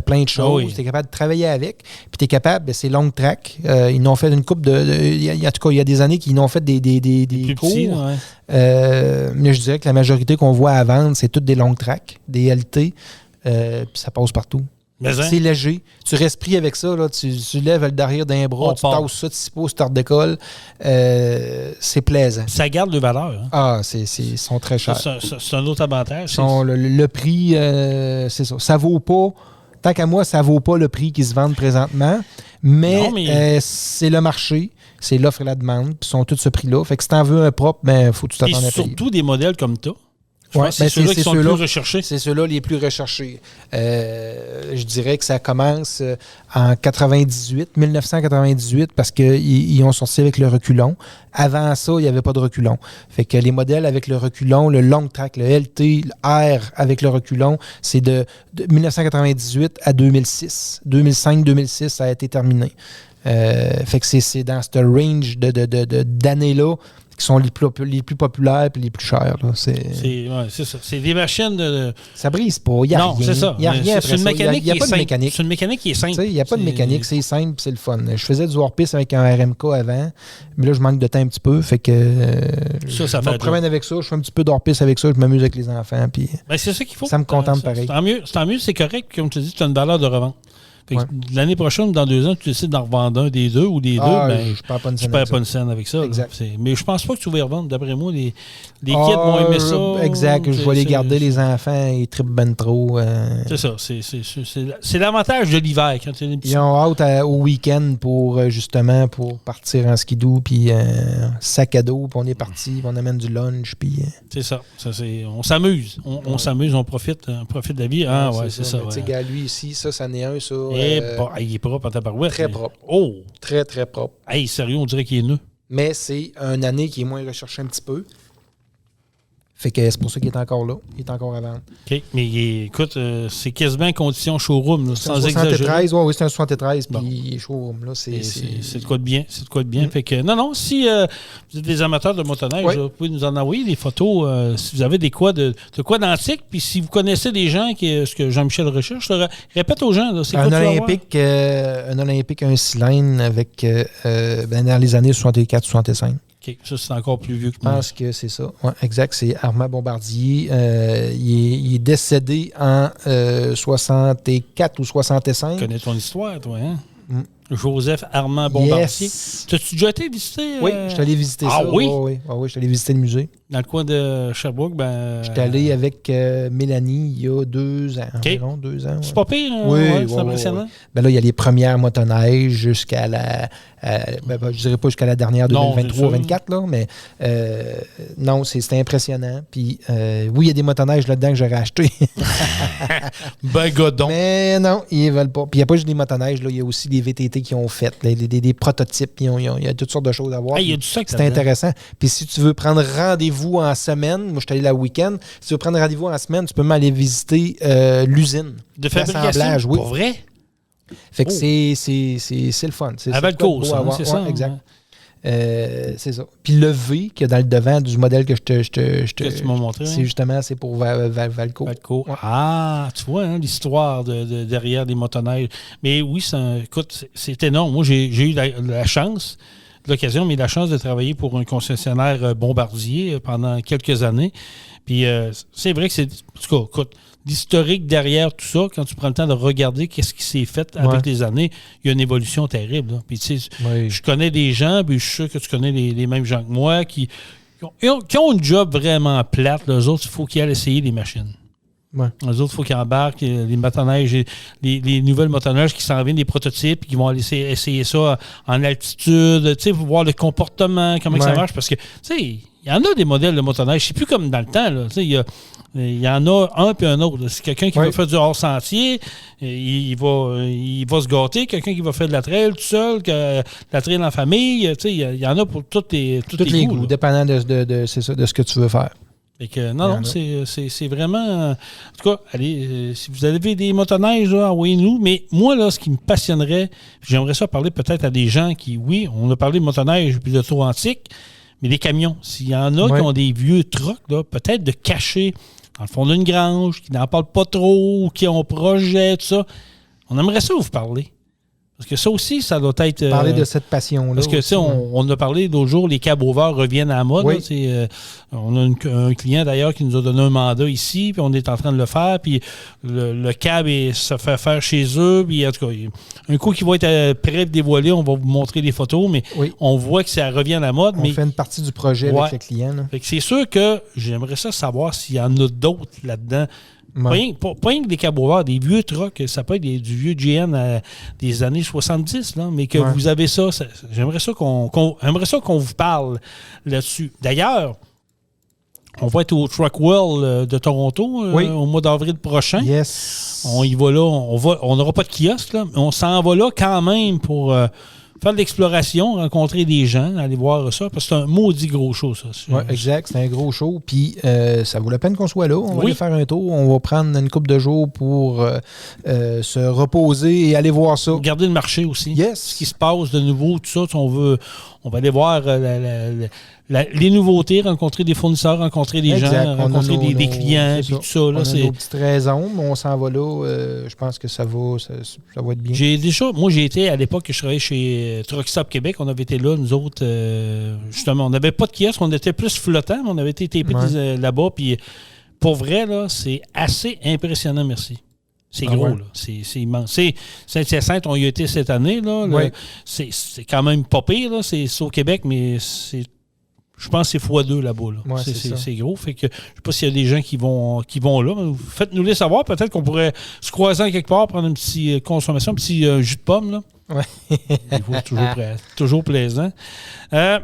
plein de choses. Tu es capable de travailler avec. Puis tu es capable, c'est long track. Ils n'ont fait une coupe de. En tout cas, il y a des années qu'ils n'ont fait des cours. Petits, mais je dirais que la majorité qu'on voit à vendre, c'est toutes des long tracks, des LT. Puis ça passe partout. C'est léger. Tu respires avec ça. Là, tu lèves le derrière d'un bras, tu tasses ça de 6 pouces, tu redécolles. C'est plaisant. Ça garde de valeur. Hein? Ils sont très chers. C'est un autre avantage. Le prix, c'est ça. Ça vaut pas, tant qu'à moi, ça vaut pas le prix qu'ils se vendent présentement. Mais c'est le marché. C'est l'offre et la demande. Puis ils sont tous ce prix-là. Fait que si tu en veux un propre, il faut que tu t'attends à payer. Surtout des modèles comme toi. C'est ceux-là qui sont les plus recherchés. C'est ceux-là les plus recherchés. Je dirais que ça commence en 1998, parce qu'ils ont sorti avec le reculon. Avant ça, il n'y avait pas de reculon. Fait que les modèles avec le reculon, le long track, le LT, le R avec le reculon, c'est de 1998 à 2006. 2005-2006, ça a été terminé. Fait que c'est dans ce range d'années-là qui sont les plus populaires et les plus chers. Là. C'est ça. C'est des machines de... Ça brise pas. Il n'y a rien. C'est ça. Il n'y a rien après ça. Il n'y a pas de mécanique. C'est une mécanique qui est simple. Il n'y a pas de mécanique. C'est simple c'est le fun. Je faisais du hors-piste avec un RMK avant, mais là, je manque de temps un petit peu. Fait que je me promène avec ça. Je fais un petit peu d'hors-piste avec ça. Je m'amuse avec les enfants. Puis c'est ça qu'il faut. Ça me contente pareil. Tant mieux, c'est correct. Comme tu dis, tu as une valeur de revente. L'année prochaine, dans 2 ans, tu décides d'en revendre un des deux ou des deux, je perds pas une scène avec ça. Exact. Mais je pense pas que tu vas y revendre. D'après moi, les kids vont aimer ça. Exact. Je vais les garder, les enfants, ils trippent ben trop. C'est ça. C'est l'avantage de l'hiver. Quand ils ont hâte au week-end pour partir en skidoo, puis sac à dos, puis on est parti, puis on amène du lunch. Puis, c'est ça. On s'amuse. On s'amuse, on profite de la vie. C'est ça. Tu sais, lui ici, ça en est un, ça. Il est propre en tabarouette. Très propre. Oh! Très, très propre. Hey, sérieux, on dirait qu'il est neuf. Mais c'est une année qui est moins recherchée un petit peu. Fait que c'est pour ça qu'il est encore là. Il est encore à vendre. OK. Mais écoute, c'est quasiment en condition showroom, là, sans exagérer. Oui, c'est un 73, puis il est showroom. Là, c'est de quoi de bien. C'est de quoi de bien. Fait que, non, si vous êtes des amateurs de motoneige, vous pouvez nous en envoyer des photos. Si vous avez de quoi d'antique, puis si vous connaissez des gens ce que Jean-Michel recherche, répète aux gens. Là, c'est un Olympique, un cylindre avec dans les années 64-65. OK, ça, c'est encore plus vieux que moi. Je pense que c'est ça. Ouais, exact, c'est Armand Bombardier. Il est décédé en 64 ou 65. Tu connais ton histoire, toi, hein? Joseph Armand Bombardier. Yes. T'as-tu déjà été visiter? Oui, je suis allé visiter ça. Oui? Oui, je suis allé visiter le musée. Dans le coin de Sherbrooke, je suis allé avec Mélanie il y a 2 ans. Environ 2 ans. Ouais. C'est pas pire, hein? Oui, c'est impressionnant. Ben là, il y a les premières motoneiges jusqu'à la... je dirais pas jusqu'à la dernière 2023-2024, là, mais non, c'était impressionnant. Puis oui, il y a des motoneiges là-dedans que j'aurais acheté. Godon. Mais non, ils ne veulent pas. Puis il n'y a pas juste des motoneiges, là, il y a aussi des VTT qui ont fait, des prototypes, il y a toutes sortes de choses à voir. Il y a du sac. C'est intéressant. Puis si tu veux prendre rendez-vous en semaine, moi je suis allé là le week-end, si tu veux prendre rendez-vous en semaine, tu peux même aller visiter l'usine. De fabrication, oui. Pour vrai? Fait que c'est le fun. À Valcourt, c'est ça. Exact. C'est ça. Puis le V qu'il y a dans le devant du modèle que tu m'as montré. C'est justement pour Valcourt. Valcourt. Ouais. Ah, tu vois, hein, l'histoire derrière des motoneiges. Mais oui, écoute, c'est énorme. Moi, j'ai eu la chance l'occasion, mais la chance de travailler pour un concessionnaire Bombardier pendant quelques années. Puis c'est vrai que c'est... En tout cas, écoute, l'historique derrière tout ça, quand tu prends le temps de regarder qu'est-ce qui s'est fait avec les années, il y a une évolution terrible. Là. Puis tu sais, je connais des gens, puis je suis sûr que tu connais les mêmes gens que moi, qui ont une job vraiment plate. Là, eux autres, il faut qu'ils aillent essayer les machines. Ouais. Eux autres, il faut qu'ils embarquent les motoneiges, les nouvelles motoneiges qui s'en viennent, des prototypes, qui vont aller essayer ça en altitude, tu sais, pour voir le comportement, comment ça marche. Parce que, tu sais, il y en a des modèles de motoneige. C'est plus comme dans le temps, là. Tu sais, il y en a un puis un autre. C'est quelqu'un qui va faire du hors-sentier, il va se gâter. Quelqu'un qui va faire de la trail tout seul, la trail en famille. Tu sais, il y en a pour tous les goûts, dépendant de ce que tu veux faire. Fait que, non, c'est vraiment... En tout cas, allez, si vous avez des motoneiges, là, envoyez-nous. Mais moi, là, ce qui me passionnerait, j'aimerais ça parler peut-être à des gens qui, oui, on a parlé de motoneige puis de tour antique, mais des camions. S'il y en a qui ont des vieux trucks, là, peut-être de cacher dans le fond d'une grange, qui n'en parlent pas trop, qui ont projet, tout ça, on aimerait ça vous parler. Parce que ça aussi, ça doit être... Parler de cette passion-là. Parce que, tu sais, on a parlé l'autre jour, les cab over reviennent à la mode. Oui. Là, on a un client, d'ailleurs, qui nous a donné un mandat ici, puis on est en train de le faire, puis le cab se fait faire chez eux, puis en tout cas, un coup qui va être prêt de dévoiler, on va vous montrer des photos, mais on voit que ça revient à la mode. On fait une partie du projet avec le client. Là. Fait que c'est sûr que j'aimerais ça savoir s'il y en a d'autres là-dedans. Pas rien que des cab-over, des vieux trucks, ça peut être du vieux GN des années 70, là, mais que vous avez ça, j'aimerais ça qu'on vous parle là-dessus. D'ailleurs, on va être au Truck World de Toronto au mois d'avril prochain. Yes. On y va là, on n'aura pas de kiosque, là, mais on s'en va là quand même pour faire de l'exploration, rencontrer des gens, aller voir ça, parce que c'est un maudit gros show, ça. Oui, exact, c'est un gros show, puis ça vaut la peine qu'on soit là. On va aller faire un tour, on va prendre une couple de jours pour se reposer et aller voir ça. Regarder le marché aussi. Yes. Ce qui se passe de nouveau, tout ça, on va aller voir les nouveautés, rencontrer des fournisseurs, rencontrer des gens, rencontrer des clients, puis tout ça. Là, on a nos petites raisons, mais on s'en va là. Je pense que ça va être bien. Moi, j'ai été, à l'époque que je travaillais chez Truck Stop Québec, on avait été là, nous autres, justement, on n'avait pas de kiosque, on était plus flottant, mais on avait été tapés là-bas, puis pour vrai, là, c'est assez impressionnant, merci. C'est gros, là. C'est immense. Saint-Hyacinthe, on y a été cette année, là. C'est quand même pas pire, là. C'est au Québec, mais je pense que c'est x2 là-bas. Là. Ouais, c'est gros. Fait que je sais pas s'il y a des gens qui vont là. Faites-nous les savoir. Peut-être qu'on pourrait se croiser en quelque part, prendre une petite consommation, un petit jus de pomme. Là. Ouais. toujours plaisant. Je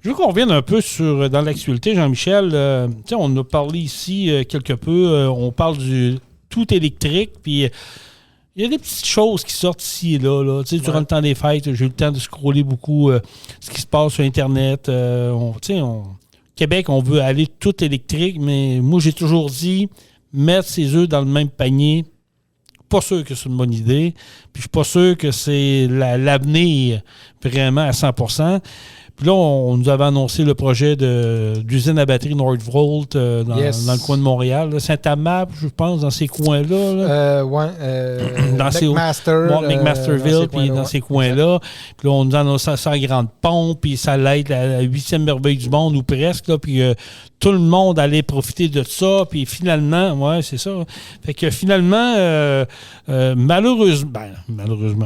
veux qu'on revienne un peu dans l'actualité, Jean-Michel. On a parlé ici quelque peu. On parle du tout électrique. Puis il y a des petites choses qui sortent ici et là. Durant le temps des fêtes, j'ai eu le temps de scroller beaucoup ce qui se passe sur Internet. Québec, on veut aller tout électrique, mais moi, j'ai toujours dit mettre ses œufs dans le même panier. Pas sûr que c'est une bonne idée. Puis je suis pas sûr que c'est l'avenir vraiment à 100%. Puis là, on nous avait annoncé le projet d'usine à batterie Nordvolt dans le coin de Montréal. Saint-Amable, je pense, dans ces coins-là. McMasterville, puis dans ces coins-là. Puis là, on nous a annoncé ça à Grande Pompe, puis ça allait être la 8e merveille du monde, ou presque. Là, puis tout le monde allait profiter de ça. Puis finalement, c'est ça. Fait que finalement, malheureusement,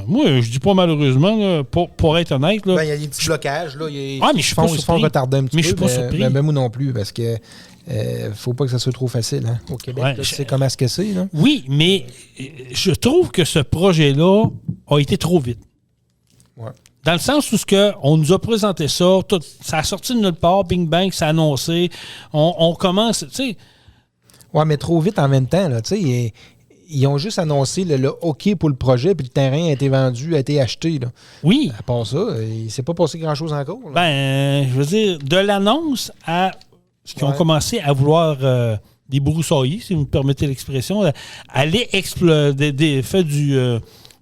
moi, je dis pas malheureusement, là, pour être honnête. Il y a des petits blocages, là. Mais je suis pas surpris. Ils se font retarder un petit peu. Mais je suis pas surpris. Mais moi non plus, parce que faut pas que ça soit trop facile. Hein. Au Québec, tu sais comment est-ce que c'est. Là. Oui, mais je trouve que ce projet-là a été trop vite. Ouais. Dans le sens où on nous a présenté ça, ça a sorti de notre part, bing bang, ça a annoncé. On commence, tu sais. Oui, mais trop vite en même temps, là, tu sais. Ils ont juste annoncé le OK pour le projet, puis le terrain a été vendu, a été acheté. Là. Oui. À part ça, il ne s'est pas passé grand-chose encore. Là. Je veux dire, de l'annonce à ce qu'ils ont commencé à vouloir débroussailler, si vous me permettez l'expression, aller faire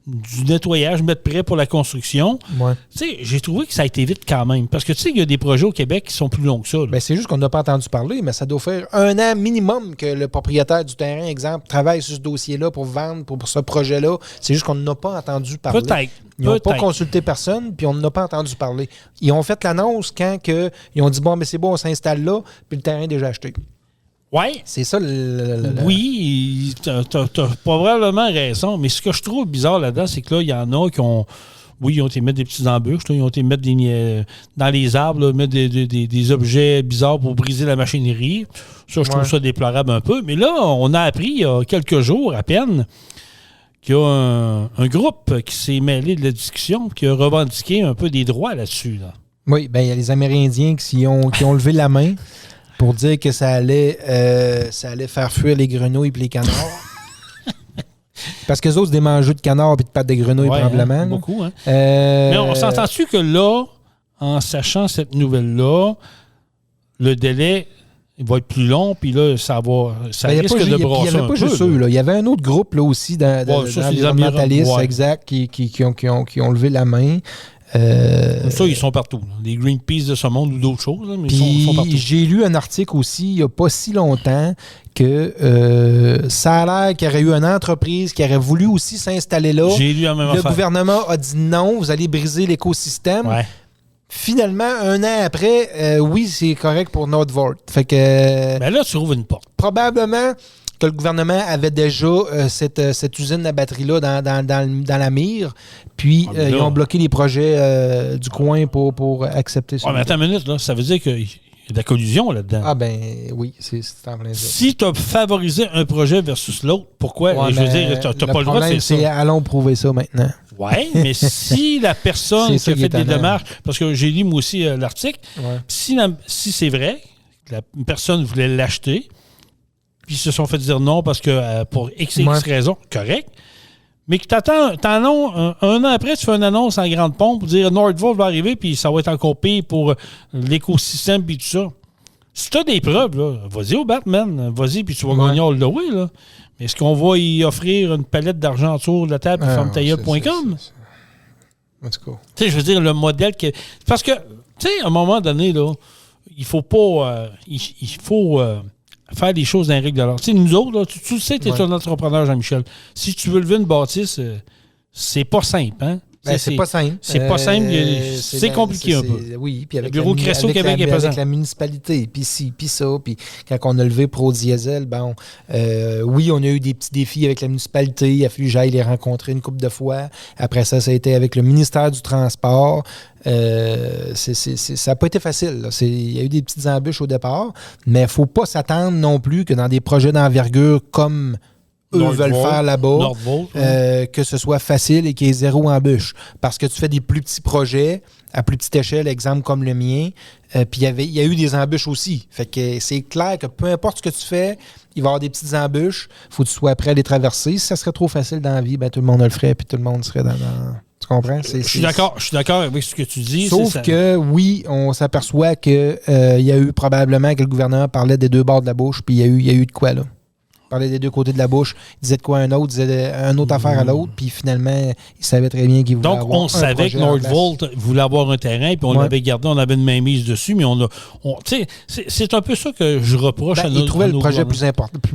du nettoyage, mettre prêt pour la construction. Ouais. Tu sais, j'ai trouvé que ça a été vite quand même. Parce que tu sais qu'il y a des projets au Québec qui sont plus longs que ça. Ben, c'est juste qu'on n'a pas entendu parler, mais ça doit faire 1 an minimum que le propriétaire du terrain, exemple, travaille sur ce dossier-là pour vendre pour ce projet-là. C'est juste qu'on n'a pas entendu parler. Peut-être. Ils n'ont pas consulté personne, puis on n'a pas entendu parler. Ils ont fait l'annonce quand ils ont dit, bon, mais c'est bon, on s'installe là, puis le terrain est déjà acheté. Oui. C'est ça Oui, t'as probablement raison. Mais ce que je trouve bizarre là-dedans, c'est que là, il y en a qui ont... Oui, ils ont été mettre des petites embûches. Là, ils ont été mettre dans les arbres, là, mettre des objets bizarres pour briser la machinerie. Ça, je trouve ça déplorable un peu. Mais là, on a appris il y a quelques jours à peine qu'il y a un groupe qui s'est mêlé de la discussion, qui a revendiqué un peu des droits là-dessus. Là. Oui, bien, il y a les Amérindiens qui ont levé la main pour dire que ça allait faire fuir les grenouilles et les canards. Parce que les autres, c'est des mangeux de canards et de pattes de grenouilles, probablement. Beaucoup, hein. Mais on s'entend-tu que là, en sachant cette nouvelle-là, le délai va être plus long, puis là, ça risque de brasser un peu. Il n'y avait pas juste eux. Il y avait un autre groupe là, aussi dans les environnementalistes, exact, qui ont levé la main. Ça, ils sont partout. Là. Les Greenpeace de ce monde ou d'autres choses, là, mais ils sont partout. J'ai lu un article aussi, il n'y a pas si longtemps, que ça a l'air qu'il y aurait eu une entreprise qui aurait voulu aussi s'installer là. J'ai lu la même affaire. Le gouvernement a dit non, vous allez briser l'écosystème. Ouais. Finalement, 1 an après, oui, c'est correct pour Nordvolt. Fait que... Ben là, tu ouvres une porte. Probablement que le gouvernement avait déjà cette usine à batterie-là dans la mire. Puis, ils ont bloqué les projets du coin pour accepter ça. Mais attends une minute, là, ça veut dire qu'il y a de la collusion là-dedans. Ah ben oui, c'est en plein ça. Si tu as favorisé un projet versus l'autre, pourquoi? Je veux dire, tu n'as pas le droit de faire ça. C'est allons prouver ça maintenant. Oui, mais si la personne qui a fait des démarches, parce que j'ai lu moi aussi l'article, si c'est vrai, que la personne voulait l'acheter, puis ils se sont fait dire non parce que pour X raisons, correct. Mais que t'en un an après, tu fais une annonce en grande pompe pour dire Nordvolt va arriver, puis ça va être encore pire pour l'écosystème, puis tout ça. Si t'as des preuves, là, vas-y au Batman, vas-y, puis tu vas gagner all the way, là. Mais est-ce qu'on va y offrir une palette d'argent autour de la table, femtailleul.com? En tout cas. Tu sais, je veux dire, le modèle que. Parce que, tu sais, à un moment donné, là, il faut pas. Il faut. Faire des choses dans les règles de l'art. Tu sais, nous autres, là, tu le sais, tu es un entrepreneur, Jean-Michel. Si tu veux lever une bâtisse, c'est pas simple, hein? C'est pas simple. C'est pas simple. C'est compliqué un peu. Oui, puis avec le bureaucratie au Québec est pesant. Avec la municipalité, puis ci, puis ça. Puis quand on a levé Pro Diesel, bon, oui, on a eu des petits défis avec la municipalité. Il a fallu que j'aille les rencontrer une couple de fois. Après ça a été avec le ministère du Transport. Ça n'a pas été facile. Il y a eu des petites embûches au départ, mais il ne faut pas s'attendre non plus que dans des projets d'envergure comme eux veulent faire là-bas, que ce soit facile et qu'il y ait 0 embûche. Parce que tu fais des plus petits projets à plus petite échelle, exemple comme le mien, puis il y a eu des embûches aussi. Fait que c'est clair que peu importe ce que tu fais, il va y avoir des petites embûches. Il faut que tu sois prêt à les traverser. Si ça serait trop facile dans la vie, ben, tout le monde le ferait, puis tout le monde serait dans... Tu comprends? Je suis d'accord avec ce que tu dis. Sauf que, oui, on s'aperçoit qu'il y a eu probablement que le gouvernement parlait des deux bords de la bouche, puis il y a eu de quoi, là? Il parlait des deux côtés de la bouche. Il disait de quoi un autre, disait une autre affaire à l'autre, puis finalement, il savait très bien qu'il voulait avoir un projet. Donc, on savait que Nordvolt voulait avoir un terrain, puis on l'avait gardé, on avait une mainmise dessus, mais tu sais, c'est un peu ça que je reproche à nos... Il trouvait le projet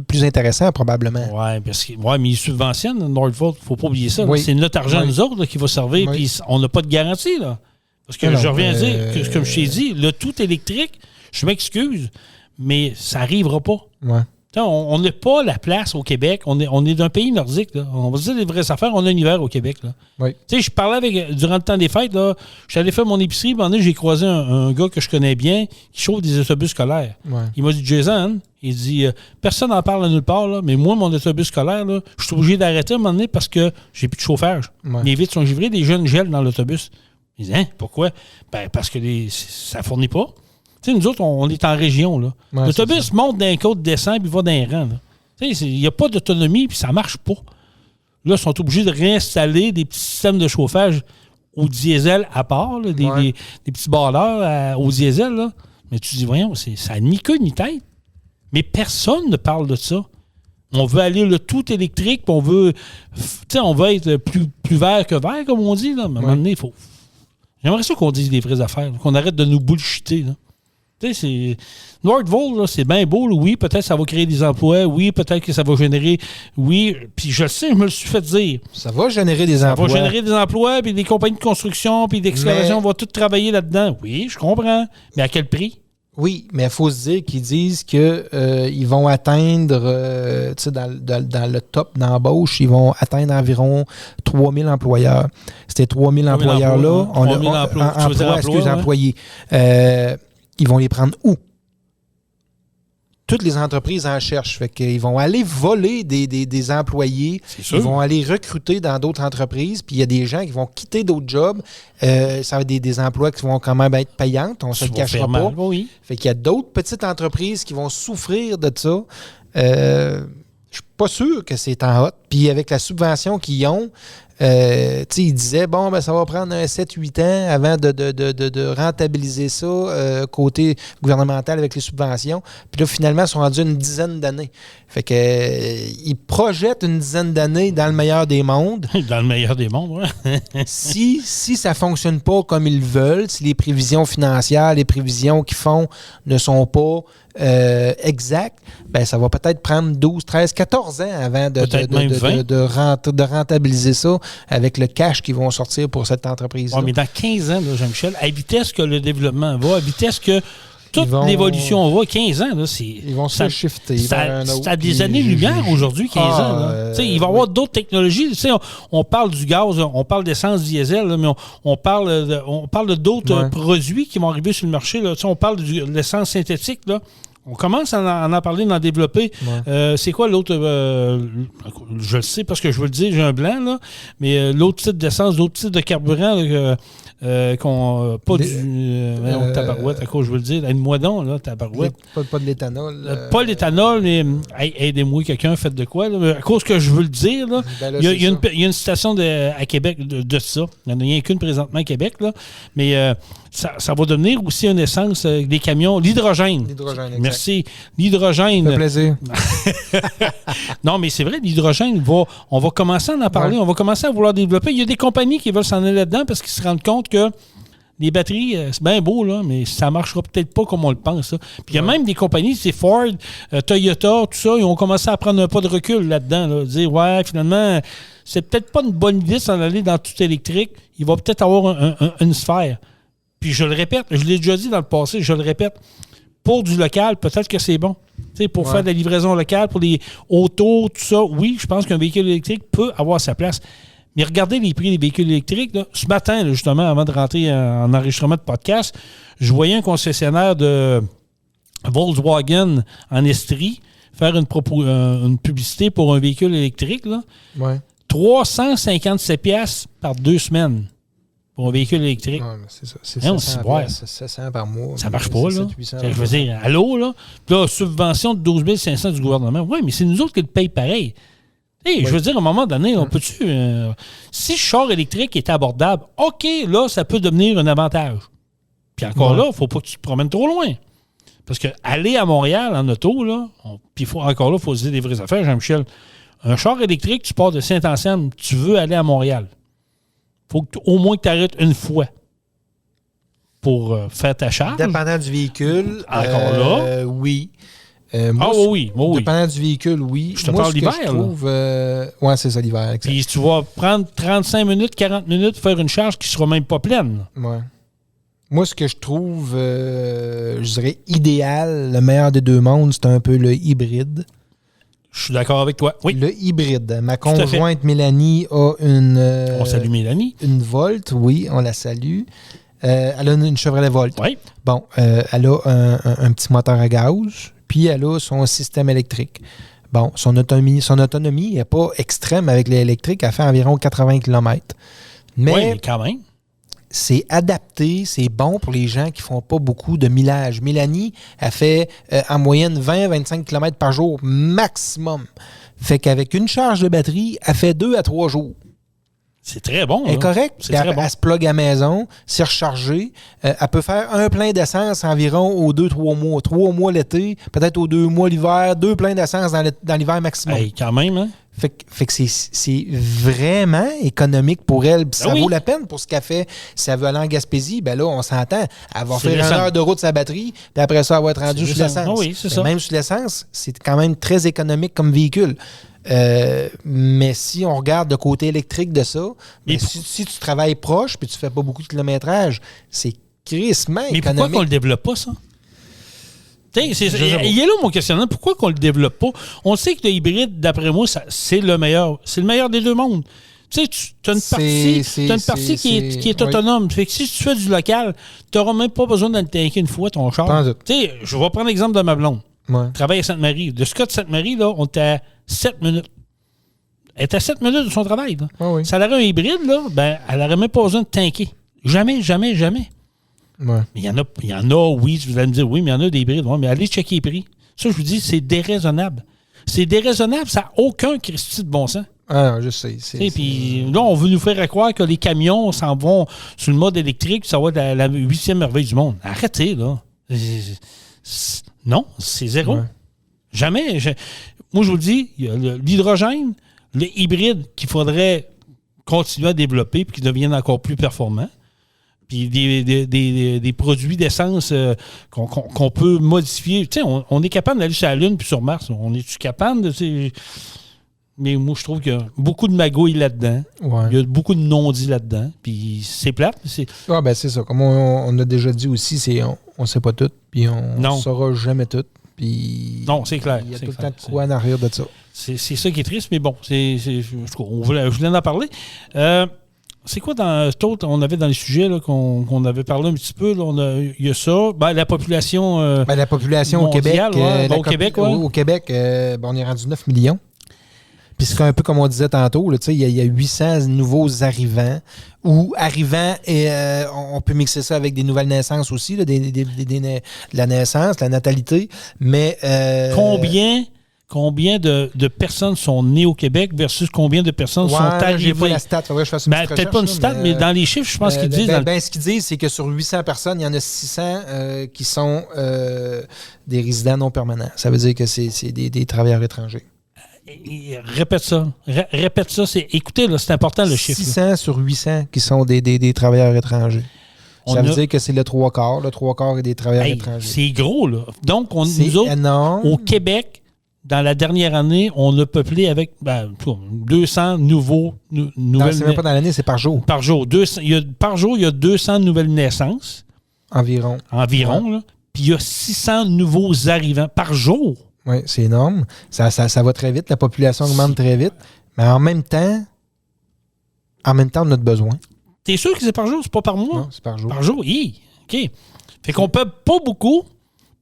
plus intéressant, probablement. Oui, mais il subventionne Nordvolt, il ne faut pas oublier ça. Oui. C'est notre argent, nous autres, là, qui va servir, puis on n'a pas de garantie, là. Parce que je reviens à dire, que, comme je t'ai dit, le tout électrique, je m'excuse, mais ça n'arrivera pas. Ouais. On n'a pas la place au Québec. On est d'un pays nordique. Là. On va se dire les vraies affaires. On a un hiver au Québec. Là. Oui. Tu sais, je parlais durant le temps des fêtes. Je suis allé faire mon épicerie. J'ai croisé un gars que je connais bien qui chauffe des autobus scolaires. Ouais. Il m'a dit, Jason, il dit, personne n'en parle à nulle part, là, mais moi, mon autobus scolaire, là, je suis obligé d'arrêter à un moment donné parce que j'ai plus de chauffage. Ouais. Les vitres sont givrées, des jeunes gèlent dans l'autobus. Il dit, pourquoi? Ben, parce que ça ne fournit pas. Tu sais, nous autres, on est en région, là. Ouais, l'autobus monte d'un côte, descend, puis va d'un rang, là. Tu sais, il n'y a pas d'autonomie, puis ça ne marche pas. Là, ils sont obligés de réinstaller des petits systèmes de chauffage au diesel à part, là, des petits balleurs au diesel, là. Mais tu dis, voyons, ça n'a ni queue ni tête. Mais personne ne parle de ça. On veut aller le tout électrique, puis on veut être plus vert que vert, comme on dit. Là. Mais à un moment donné, il faut... J'aimerais ça qu'on dise des vraies affaires, là, qu'on arrête de nous bullshiter. C'est... Nordvolt, là, c'est bien beau. Là. Oui, peut-être que ça va créer des emplois. Oui, peut-être que ça va générer... Oui, puis je le sais, je me le suis fait dire. Ça va générer des emplois. Ça va générer des emplois, puis des compagnies de construction, puis d'excavation vont tout travailler là-dedans. Oui, je comprends. Mais à quel prix? Oui, mais il faut se dire qu'ils disent qu'ils vont atteindre, dans le top d'embauche, ils vont atteindre environ 3000 employeurs. Ces 3000 employeurs-là, employés. Ils vont les prendre où? Toutes les entreprises en cherchent. Fait qu'ils vont aller voler des employés. Ils vont aller recruter dans d'autres entreprises. Puis il y a des gens qui vont quitter d'autres jobs. Ça va être des emplois qui vont quand même être payantes. On ne se le cachera pas. Oui. Fait qu'il y a d'autres petites entreprises qui vont souffrir de ça. Je suis pas sûr que c'est en hot. Puis avec la subvention qu'ils ont, ils disaient, ça va prendre 7-8 ans avant de rentabiliser ça côté gouvernemental avec les subventions. Puis là, finalement, ils sont rendus une dizaine d'années. Fait que ils projettent une dizaine d'années dans le meilleur des mondes. Dans le meilleur des mondes, oui. si ça ne fonctionne pas comme ils veulent, si les prévisions financières, les prévisions qu'ils font ne sont pas exactes, ça va peut-être prendre 12, 13, 14 ans avant de rentabiliser ça avec le cash qu'ils vont sortir pour cette entreprise-là. Oui, mais dans 15 ans, là, Jean-Michel, à vitesse que le développement va, à vitesse que toute l'évolution va, 15 ans, là, ils vont se shifter. C'est à des années-lumière aujourd'hui, 15 ans. Là. Il va y avoir d'autres technologies. On parle du gaz, on parle d'essence diesel, là, mais on parle de d'autres produits qui vont arriver sur le marché. Là. On parle de l'essence synthétique. Là. On commence à en parler, d'en développer. Ouais. C'est quoi l'autre... je le sais parce que je veux le dire, j'ai un blanc, là, mais l'autre type d'essence, l'autre type de carburant tabarouette, à quoi je veux le dire. Aide-moi donc, là, tabarouette. Pas de l'éthanol. Pas l'éthanol, mais aidez-moi, quelqu'un, faites de quoi? Là, à cause que je veux le dire, là, il y a une station à Québec de ça. Il n'y en a rien qu'une présentement à Québec, là, mais... Ça va devenir aussi une essence, des camions, l'hydrogène. L'hydrogène, exact. Merci. L'hydrogène. Ça fait plaisir. Non, mais c'est vrai, l'hydrogène, on va commencer à en parler, on va commencer à vouloir développer. Il y a des compagnies qui veulent s'en aller là-dedans parce qu'ils se rendent compte que les batteries, c'est bien beau, là, mais ça ne marchera peut-être pas comme on le pense. Là. Puis il y a même des compagnies, c'est Ford, Toyota, tout ça, ils ont commencé à prendre un pas de recul là-dedans. Là, dire, finalement, c'est peut-être pas une bonne idée de s'en aller dans tout électrique. Il va peut-être avoir une sphère. Puis je le répète, je l'ai déjà dit dans le passé, je le répète, pour du local, peut-être que c'est bon. T'sais, pour faire de la livraison locale, pour les autos, tout ça, oui, je pense qu'un véhicule électrique peut avoir sa place. Mais regardez les prix des véhicules électriques. Là. Ce matin, là, justement, avant de rentrer en enregistrement de podcast, je voyais un concessionnaire de Volkswagen en Estrie faire une publicité pour un véhicule électrique. Là. Ouais. 357$ par 2 semaines. Pour un véhicule électrique. Non, mais c'est ça. C'est 700 par mois. Ça marche pas, là. Je veux dire, allô, là. Puis là, subvention de 12 500 du gouvernement. Oui, mais c'est nous autres qui le payent pareil. Je veux dire, à un moment donné, on peut-tu... si le char électrique est abordable, OK, là, ça peut devenir un avantage. Puis encore là, il ne faut pas que tu te promènes trop loin. Parce que aller à Montréal en auto, là, puis encore là, il faut se dire des vraies affaires, Jean-Michel. Un char électrique, tu pars de Saint-Anselme, tu veux aller à Montréal. Faut au moins que tu arrêtes une fois pour faire ta charge. Dépendant du véhicule. Encore là? Oui. Oui. Dépendant du véhicule, oui. Je te parle l'hiver. Oui, c'est ça, l'hiver. Exact. Puis tu vas prendre 35 minutes, 40 minutes pour faire une charge qui ne sera même pas pleine. Oui. Moi, ce que je trouve, je dirais, idéal, le meilleur des deux mondes, c'est un peu le hybride. Je suis d'accord avec toi. Oui. Le hybride. Ma conjointe Mélanie a une... on salue Mélanie. Une Volt, oui, on la salue. Elle a une Chevrolet Volt. Oui. Bon, elle a un petit moteur à gaz, puis elle a son système électrique. Bon, son autonomie n'est pas extrême avec l'électrique. Elle fait environ 80 km. Mais quand même. C'est adapté, c'est bon pour les gens qui ne font pas beaucoup de millage. Mélanie, elle fait en moyenne 20-25 km par jour maximum. Fait qu'avec une charge de batterie, elle fait 2 à 3 jours. C'est très bon. Elle est correcte. C'est très bon. Elle se plug à la maison, c'est rechargé. Elle peut faire un plein d'essence environ aux 2-3 mois. 3 mois l'été, peut-être aux 2 mois l'hiver, 2 pleins d'essence dans l'hiver maximum. Hey, quand même, hein? Fait que c'est vraiment économique pour elle. Puis ça vaut la peine pour ce qu'elle fait. Si elle veut aller en Gaspésie, ben là, on s'entend. Elle va faire 1 heure de route sa batterie, puis après ça, elle va être rendue sur l'essence. Ah oui, c'est ça. Même sur l'essence, c'est quand même très économique comme véhicule. Mais si on regarde de côté électrique de ça, si tu travailles proche puis tu fais pas beaucoup de kilométrage, c'est crissement économique. Mais pourquoi qu'on le développe pas, ça? Il est là mon questionnement. Pourquoi qu'on le développe pas? On sait que le hybride, d'après moi, c'est le meilleur. C'est le meilleur des deux mondes. Tu sais, tu as une partie qui est autonome. Fait que si tu fais du local, tu n'auras même pas besoin de le tanker une fois, ton char. Tu sais, je vais prendre l'exemple de ma blonde. Ouais. Travaille à Sainte-Marie. De ce cas de Sainte-Marie, là, on était à 7 minutes. Elle était à 7 minutes de son travail. Là. Ah oui. Ça aurait un hybride, là, ben, elle n'aurait même pas besoin de tanker. Jamais, jamais, jamais. Ouais. Mais il y en a, oui, vous allez me dire, oui, mais il y en a des hybrides. Ouais, mais allez checker les prix. Ça, je vous dis, c'est déraisonnable. C'est déraisonnable, ça n'a aucun Christi de bon sens. Ah, je sais. Puis là, on veut nous faire croire que les camions s'en vont sur le mode électrique, ça va être la 8e merveille du monde. Arrêtez, là. Non, c'est zéro. Ouais. Jamais. Moi, je vous le dis, il y a l'hydrogène, le hybride qu'il faudrait continuer à développer et qui devienne encore plus performant. Puis des produits d'essence qu'on peut modifier. Tu sais, on est capable d'aller sur la Lune puis sur Mars. On est-tu capable de... Mais moi, je trouve qu'il y a beaucoup de magouilles là-dedans. Ouais. Il y a beaucoup de non-dits là-dedans. Puis c'est plate. C'est ça. Comme on a déjà dit aussi, on ne sait pas tout. Puis on ne saura jamais tout. Puis non, c'est clair. Il y a tout le temps de quoi en arrière de ça. C'est ça qui est triste, mais bon, je voulais en parler. C'est quoi on avait dans les sujets là, qu'on avait parlé un petit peu, il y a ça, la population la population mondiale, au Québec. Au Québec, on est rendu 9 millions. Puis c'est un peu comme on disait tantôt, il y a 800 nouveaux arrivants. Ou arrivants, et on peut mixer ça avec des nouvelles naissances aussi, là, de la naissance, la natalité. Mais Combien de personnes sont nées au Québec versus combien de personnes sont arrivées? J'ai pas la stat. Faudrait que je fasse une petite peut-être pas une stat, mais dans les chiffres, je pense qu'ils disent... ce qu'ils disent, c'est que sur 800 personnes, il y en a 600 qui sont des résidents non permanents. Ça veut dire que c'est des travailleurs étrangers. Répète ça. Écoutez, là, c'est important le chiffre. 600 là. Sur 800 qui sont des travailleurs étrangers. Ça veut dire que c'est le 3/4. Le 3/4 est des travailleurs étrangers. C'est gros, là. Donc, nous autres, énorme. Au Québec, dans la dernière année, on a peuplé avec 200 nouveaux... Non, c'est même pas dans l'année, c'est par jour. Par jour. Par jour, il y a 200 nouvelles naissances. Environ. Ouais. Là. Puis il y a 600 nouveaux arrivants par jour. Oui, c'est énorme. Ça va très vite. La population augmente très vite. Mais en même temps, on a besoin. T'es sûr que c'est par jour? C'est pas par mois? Non, c'est par jour. Par jour? OK. Fait qu'on peut pas beaucoup.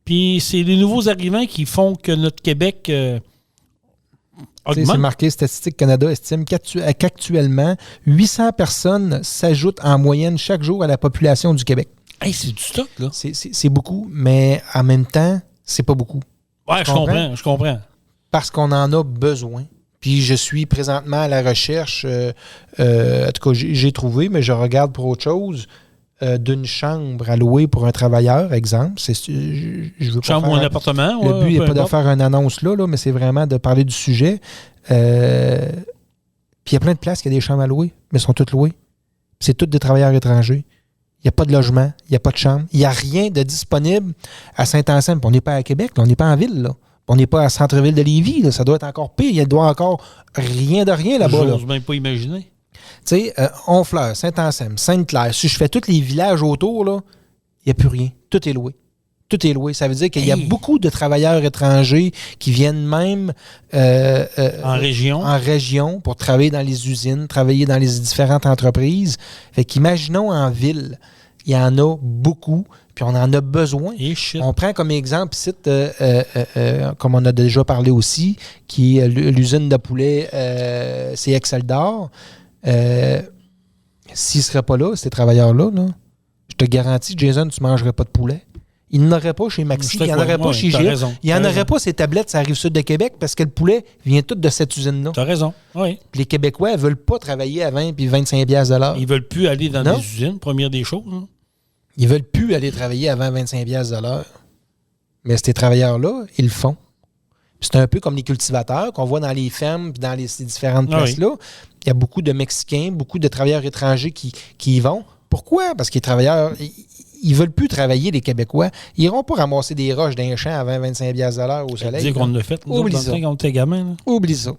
Puis c'est les nouveaux arrivants qui font que notre Québec augmente. C'est marqué, Statistique Canada estime qu'actuellement, 800 personnes s'ajoutent en moyenne chaque jour à la population du Québec. Hey, c'est du stock, là. C'est beaucoup, mais en même temps, c'est pas beaucoup. Ouais, je comprends. Parce qu'on en a besoin. Puis je suis présentement à la recherche, en tout cas, j'ai trouvé, mais je regarde pour autre chose, d'une chambre à louer pour un travailleur, exemple. Je veux chambre ou un appartement. Le but n'est pas de faire une annonce là, mais c'est vraiment de parler du sujet. Puis il y a plein de places qui a des chambres à louer, mais elles sont toutes louées. C'est toutes des travailleurs étrangers. Il n'y a pas de logement, il n'y a pas de chambre. Il n'y a rien de disponible à Saint-Anselme. On n'est pas à Québec, là. On n'est pas en ville. Là. On n'est pas à centre-ville de Lévis. Là. Ça doit être encore pire. Il doit encore rien de rien là-bas. Je n'ose même pas imaginer. Tu sais, Honfleur, Saint-Anselme, Sainte-Claire, si je fais tous les villages autour, il n'y a plus rien. Tout est loué. Tout est loué. Ça veut dire qu'il y a beaucoup de travailleurs étrangers qui viennent même en région pour travailler dans les usines, travailler dans les différentes entreprises. Fait qu'imaginons en ville, il y en a beaucoup, puis on en a besoin. On prend comme exemple ici, comme on a déjà parlé aussi, qui est l'usine de poulet CX d'or. S'ils ne seraient pas là, ces travailleurs-là, je te garantis, Jason, tu ne mangerais pas de poulet. Il n'aurait pas chez Maxi, il n'y en aurait pas chez GA. Il n'y en aurait pas ces tablettes sur la Rive-Sud de Québec parce que le poulet vient tout de cette usine-là. T'as raison, oui. Puis les Québécois ne veulent pas travailler à 20 puis 25 $ de l'heure. Ils ne veulent plus aller dans des usines, première des choses. Hein. Ils ne veulent plus aller travailler à 20-25 $ de l'heure. Mais ces travailleurs-là, ils le font. Puis c'est un peu comme les cultivateurs qu'on voit dans les fermes puis dans ces différentes places-là. Il y a beaucoup de Mexicains, beaucoup de travailleurs étrangers qui y vont. Pourquoi? Parce que les travailleurs... Ils ne veulent plus travailler, les Québécois. Ils n'iront pas ramasser des roches d'un champ à 20-25 $ de l'heure au soleil. Dire qu'on l'a fait, nous Oublie autres, ça. quand on était gamin. Oublie ça.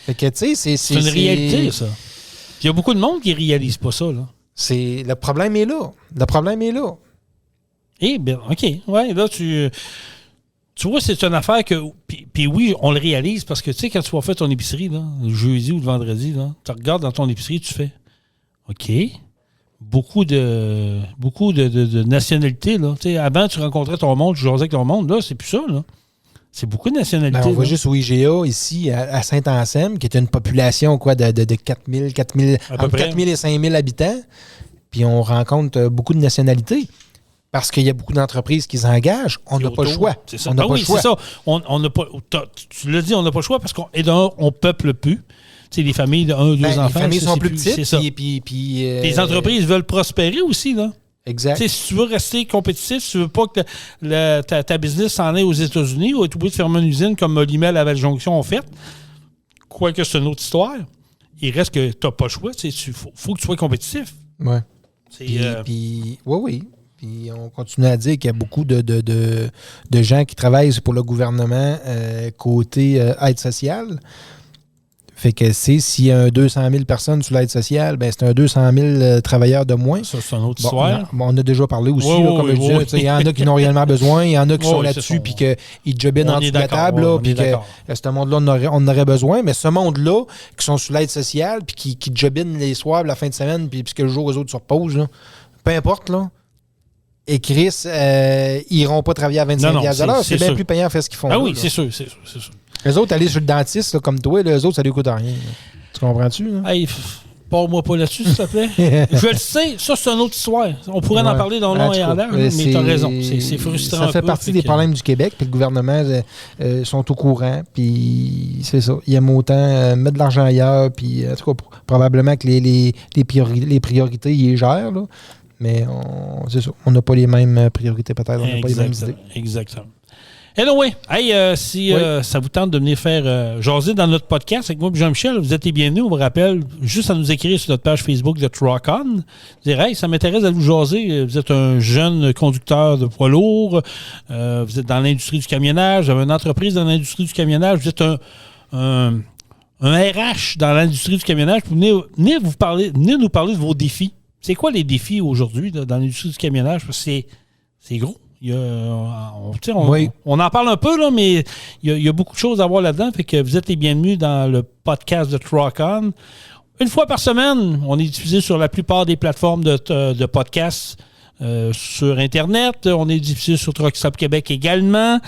Fait que, tu sais, c'est une réalité, ça. Il y a beaucoup de monde qui ne réalise pas ça, là. Le problème est là. Le problème est là. Eh bien, OK. Ouais, là, tu vois, c'est une affaire que... Puis oui, on le réalise parce que, tu sais, quand tu vas faire ton épicerie, là, le jeudi ou le vendredi, là, tu regardes dans ton épicerie, tu fais OK... Beaucoup de nationalités. Là. Avant, tu rencontrais ton monde, tu jasais avec ton monde. Là, c'est plus ça. Là. C'est beaucoup de nationalités. On voit juste au IGA, ici, à Saint-Anselme, qui est une population de 4 000 et 5 000 habitants. Puis on rencontre beaucoup de nationalités. Parce qu'il y a beaucoup d'entreprises qui s'engagent. On n'a pas le choix. C'est ça. C'est ça. On n'a pas, tu l'as dit, on n'a pas le choix parce qu'on ne peuple plus. T'sais, les familles de 1 ou 2 enfants. Les familles sont plus petites. C'est ça. Les entreprises veulent prospérer aussi. Là. Exact. T'sais, si tu veux rester compétitif, si tu veux pas que ta business s'en aille aux États-Unis ou être obligé de fermer une usine comme Limel à Val-Jonction ont fait, quoique c'est une autre histoire, il reste que tu n'as pas le choix. Il faut que tu sois compétitif. Oui. Oui. Puis on continue à dire qu'il y a beaucoup de gens qui travaillent pour le gouvernement côté aide sociale. Fait que s'il y a un 200 000 personnes sous l'aide sociale, ben c'est un 200 000 travailleurs de moins. Ça, c'est une autre histoire. On a déjà parlé aussi, comme je disais. Il y en a qui n'ont réellement besoin, il y en a qui sont là-dessus, puis qu'ils jobinent en dessous de la table, puis que ce monde-là, on aurait besoin. Mais ce monde-là, qui sont sous l'aide sociale, puis qui jobinent les soirs, la fin de semaine, puis que le jour, eux autres se reposent, là, peu importe, là. Et Chris, ils n'iront pas travailler à 25 $ de l'heure. C'est bien plus payant à faire ce qu'ils font. Ah oui, c'est sûr. Les autres, aller chez le dentiste, là, comme toi, les autres, ça ne lui coûte rien. Là. Tu comprends-tu? Hey, parle-moi pas là-dessus, s'il te plaît. Je le sais, ça, c'est une autre histoire. On pourrait en parler dans long et en large, mais tu as raison. C'est frustrant. Ça fait partie des problèmes du Québec, puis le gouvernement sont au courant, puis c'est ça. Ils aiment autant mettre de l'argent ailleurs, puis en tout cas, probablement que les priorités, ils les gèrent, là. Mais c'est ça. On n'a pas les mêmes priorités, peut-être. On n'a pas les mêmes idées. Exactement. Anyway, si ça vous tente de venir faire jaser dans notre podcast avec moi et Jean-Michel, vous êtes les bienvenus. On vous rappelle juste à nous écrire sur notre page Facebook de Truck On. Dire, ça m'intéresse de vous jaser. Vous êtes un jeune conducteur de poids lourd. Vous êtes dans l'industrie du camionnage. Vous avez une entreprise dans l'industrie du camionnage. Vous êtes un RH dans l'industrie du camionnage. Venez nous parler de vos défis. C'est quoi les défis aujourd'hui dans l'industrie du camionnage? Parce que c'est gros. On en parle un peu, là, mais il y a beaucoup de choses à voir là-dedans. Fait que vous êtes les bienvenus dans le podcast de Truck On. Une fois par semaine, on est diffusé sur la plupart des plateformes de podcasts sur Internet. On est diffusé sur Truck Stop Québec également.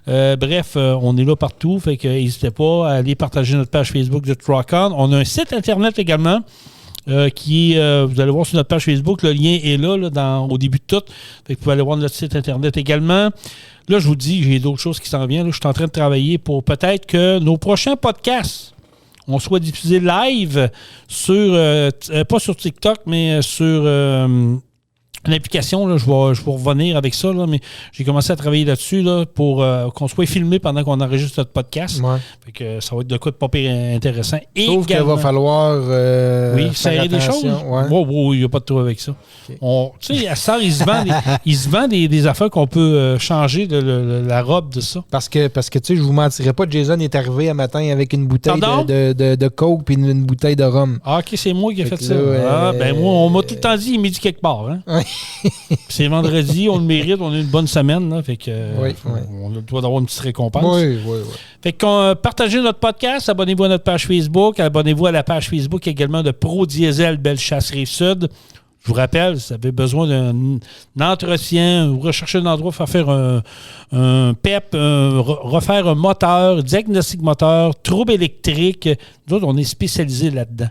Bref, on est là partout. Fait que n'hésitez pas à aller partager notre page Facebook de Truck On. On a un site Internet également. Vous allez voir sur notre page Facebook, le lien est là au début de tout. Fait que vous pouvez aller voir notre site Internet également. Là, je vous dis, j'ai d'autres choses qui s'en viennent. Là, je suis en train de travailler pour peut-être que nos prochains podcasts, on soit diffusés live sur, pas sur TikTok, mais sur l'application. Là, je vais revenir avec ça, là, mais j'ai commencé à travailler là-dessus pour qu'on soit filmé pendant qu'on enregistre notre podcast. Ouais. Fait que ça va être de quoi de pas pire intéressant. Sauf qu'il va falloir serrer des choses. Il n'y a pas de trou avec ça. Okay. Tu sais, à ça, il se vend des affaires qu'on peut changer de la robe de ça. Parce que tu sais, je vous mentirais pas, Jason est arrivé un matin avec une bouteille de Coke puis une bouteille de rhum. Ah, OK, c'est moi qui ai fait ça. Moi, on m'a tout le temps dit, il m'est dit quelque part. Hein? C'est vendredi, on le mérite, on a une bonne semaine. Là, fait que, on a le droit d'avoir une petite récompense. Oui. Fait que partagez notre podcast, abonnez-vous à notre page Facebook, abonnez-vous à la page Facebook également de Pro Diesel Bellechasse Rive-Sud. Je vous rappelle, si vous avez besoin d'un entretien, vous recherchez un endroit pour faire un PEP, refaire un moteur, diagnostic moteur, trouble électrique, nous autres, on est spécialisés là-dedans.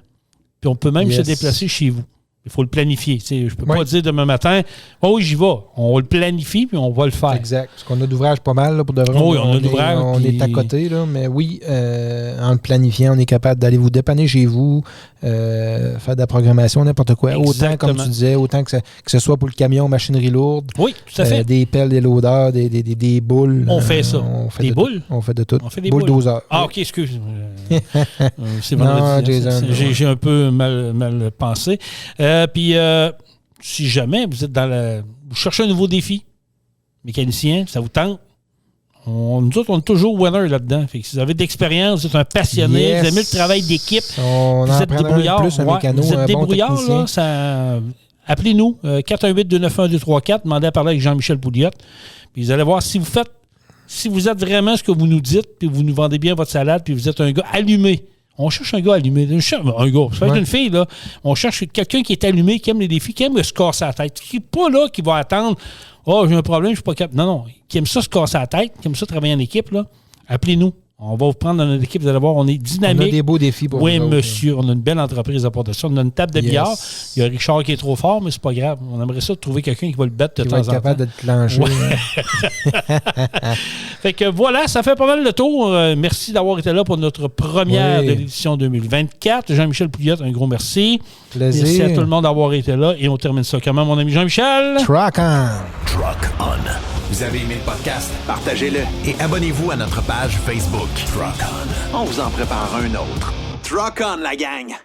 Puis on peut même se déplacer chez vous. Il faut le planifier. Je ne peux pas dire demain matin, oui, j'y vais. On le planifie, puis on va le faire. Exact. Parce qu'on a d'ouvrage pas mal, là, pour de vrai. Oui, on a d'ouvrage. On est à côté, là, mais oui, en le planifiant, on est capable d'aller vous dépanner chez vous, faire de la programmation, n'importe quoi. Exactement. Autant, comme tu disais, autant que ce soit pour le camion, machinerie lourde. Oui, tout à fait. Des pelles, des loaders, des boules. On fait ça. Des boules? On fait de tout. On fait des boules doseurs. Ah, OK, excuse. C'est vendredi. Jason. J'ai un peu mal pensé. Puis, si jamais vous êtes vous cherchez un nouveau défi, mécanicien, ça vous tente, nous autres, on est toujours winner là-dedans. Fait que si vous avez de l'expérience, vous êtes un passionné, vous aimez le travail d'équipe, vous êtes débrouillard. Vous êtes débrouillard, là, appelez-nous, 418-291-234, demandez à parler avec Jean-Michel Pouliot. Puis vous allez voir si vous êtes vraiment ce que vous nous dites, puis vous nous vendez bien votre salade, puis vous êtes un gars allumé. On cherche un gars allumé. Un gars, ça peut être une fille, là. On cherche quelqu'un qui est allumé, qui aime les défis, qui aime se casser la tête. Qui n'est pas là, qui va attendre. Oh, j'ai un problème, je ne suis pas capable. Non, qui aime ça se casser la tête, qui aime ça travailler en équipe, là. Appelez-nous. On va vous prendre dans notre équipe, vous allez voir, on est dynamique. On a des beaux défis pour vous. Oui, monsieur, on a une belle entreprise à porter ça. On a une table de billard. Il y a Richard qui est trop fort, mais c'est pas grave. On aimerait ça de trouver quelqu'un qui va le battre de temps en temps. Qui va être capable de te clencher. Ouais. Fait que voilà, ça fait pas mal le tour. Merci d'avoir été là pour notre première de l'édition 2024. Jean-Michel Pouliot, un gros merci. Plaisir. Merci à tout le monde d'avoir été là. Et on termine ça comment, mon ami Jean-Michel? Truck On. Truck On. Vous avez aimé le podcast? Partagez-le et abonnez-vous à notre page Facebook. Truck On. On vous en prépare un autre. Truck On, la gang!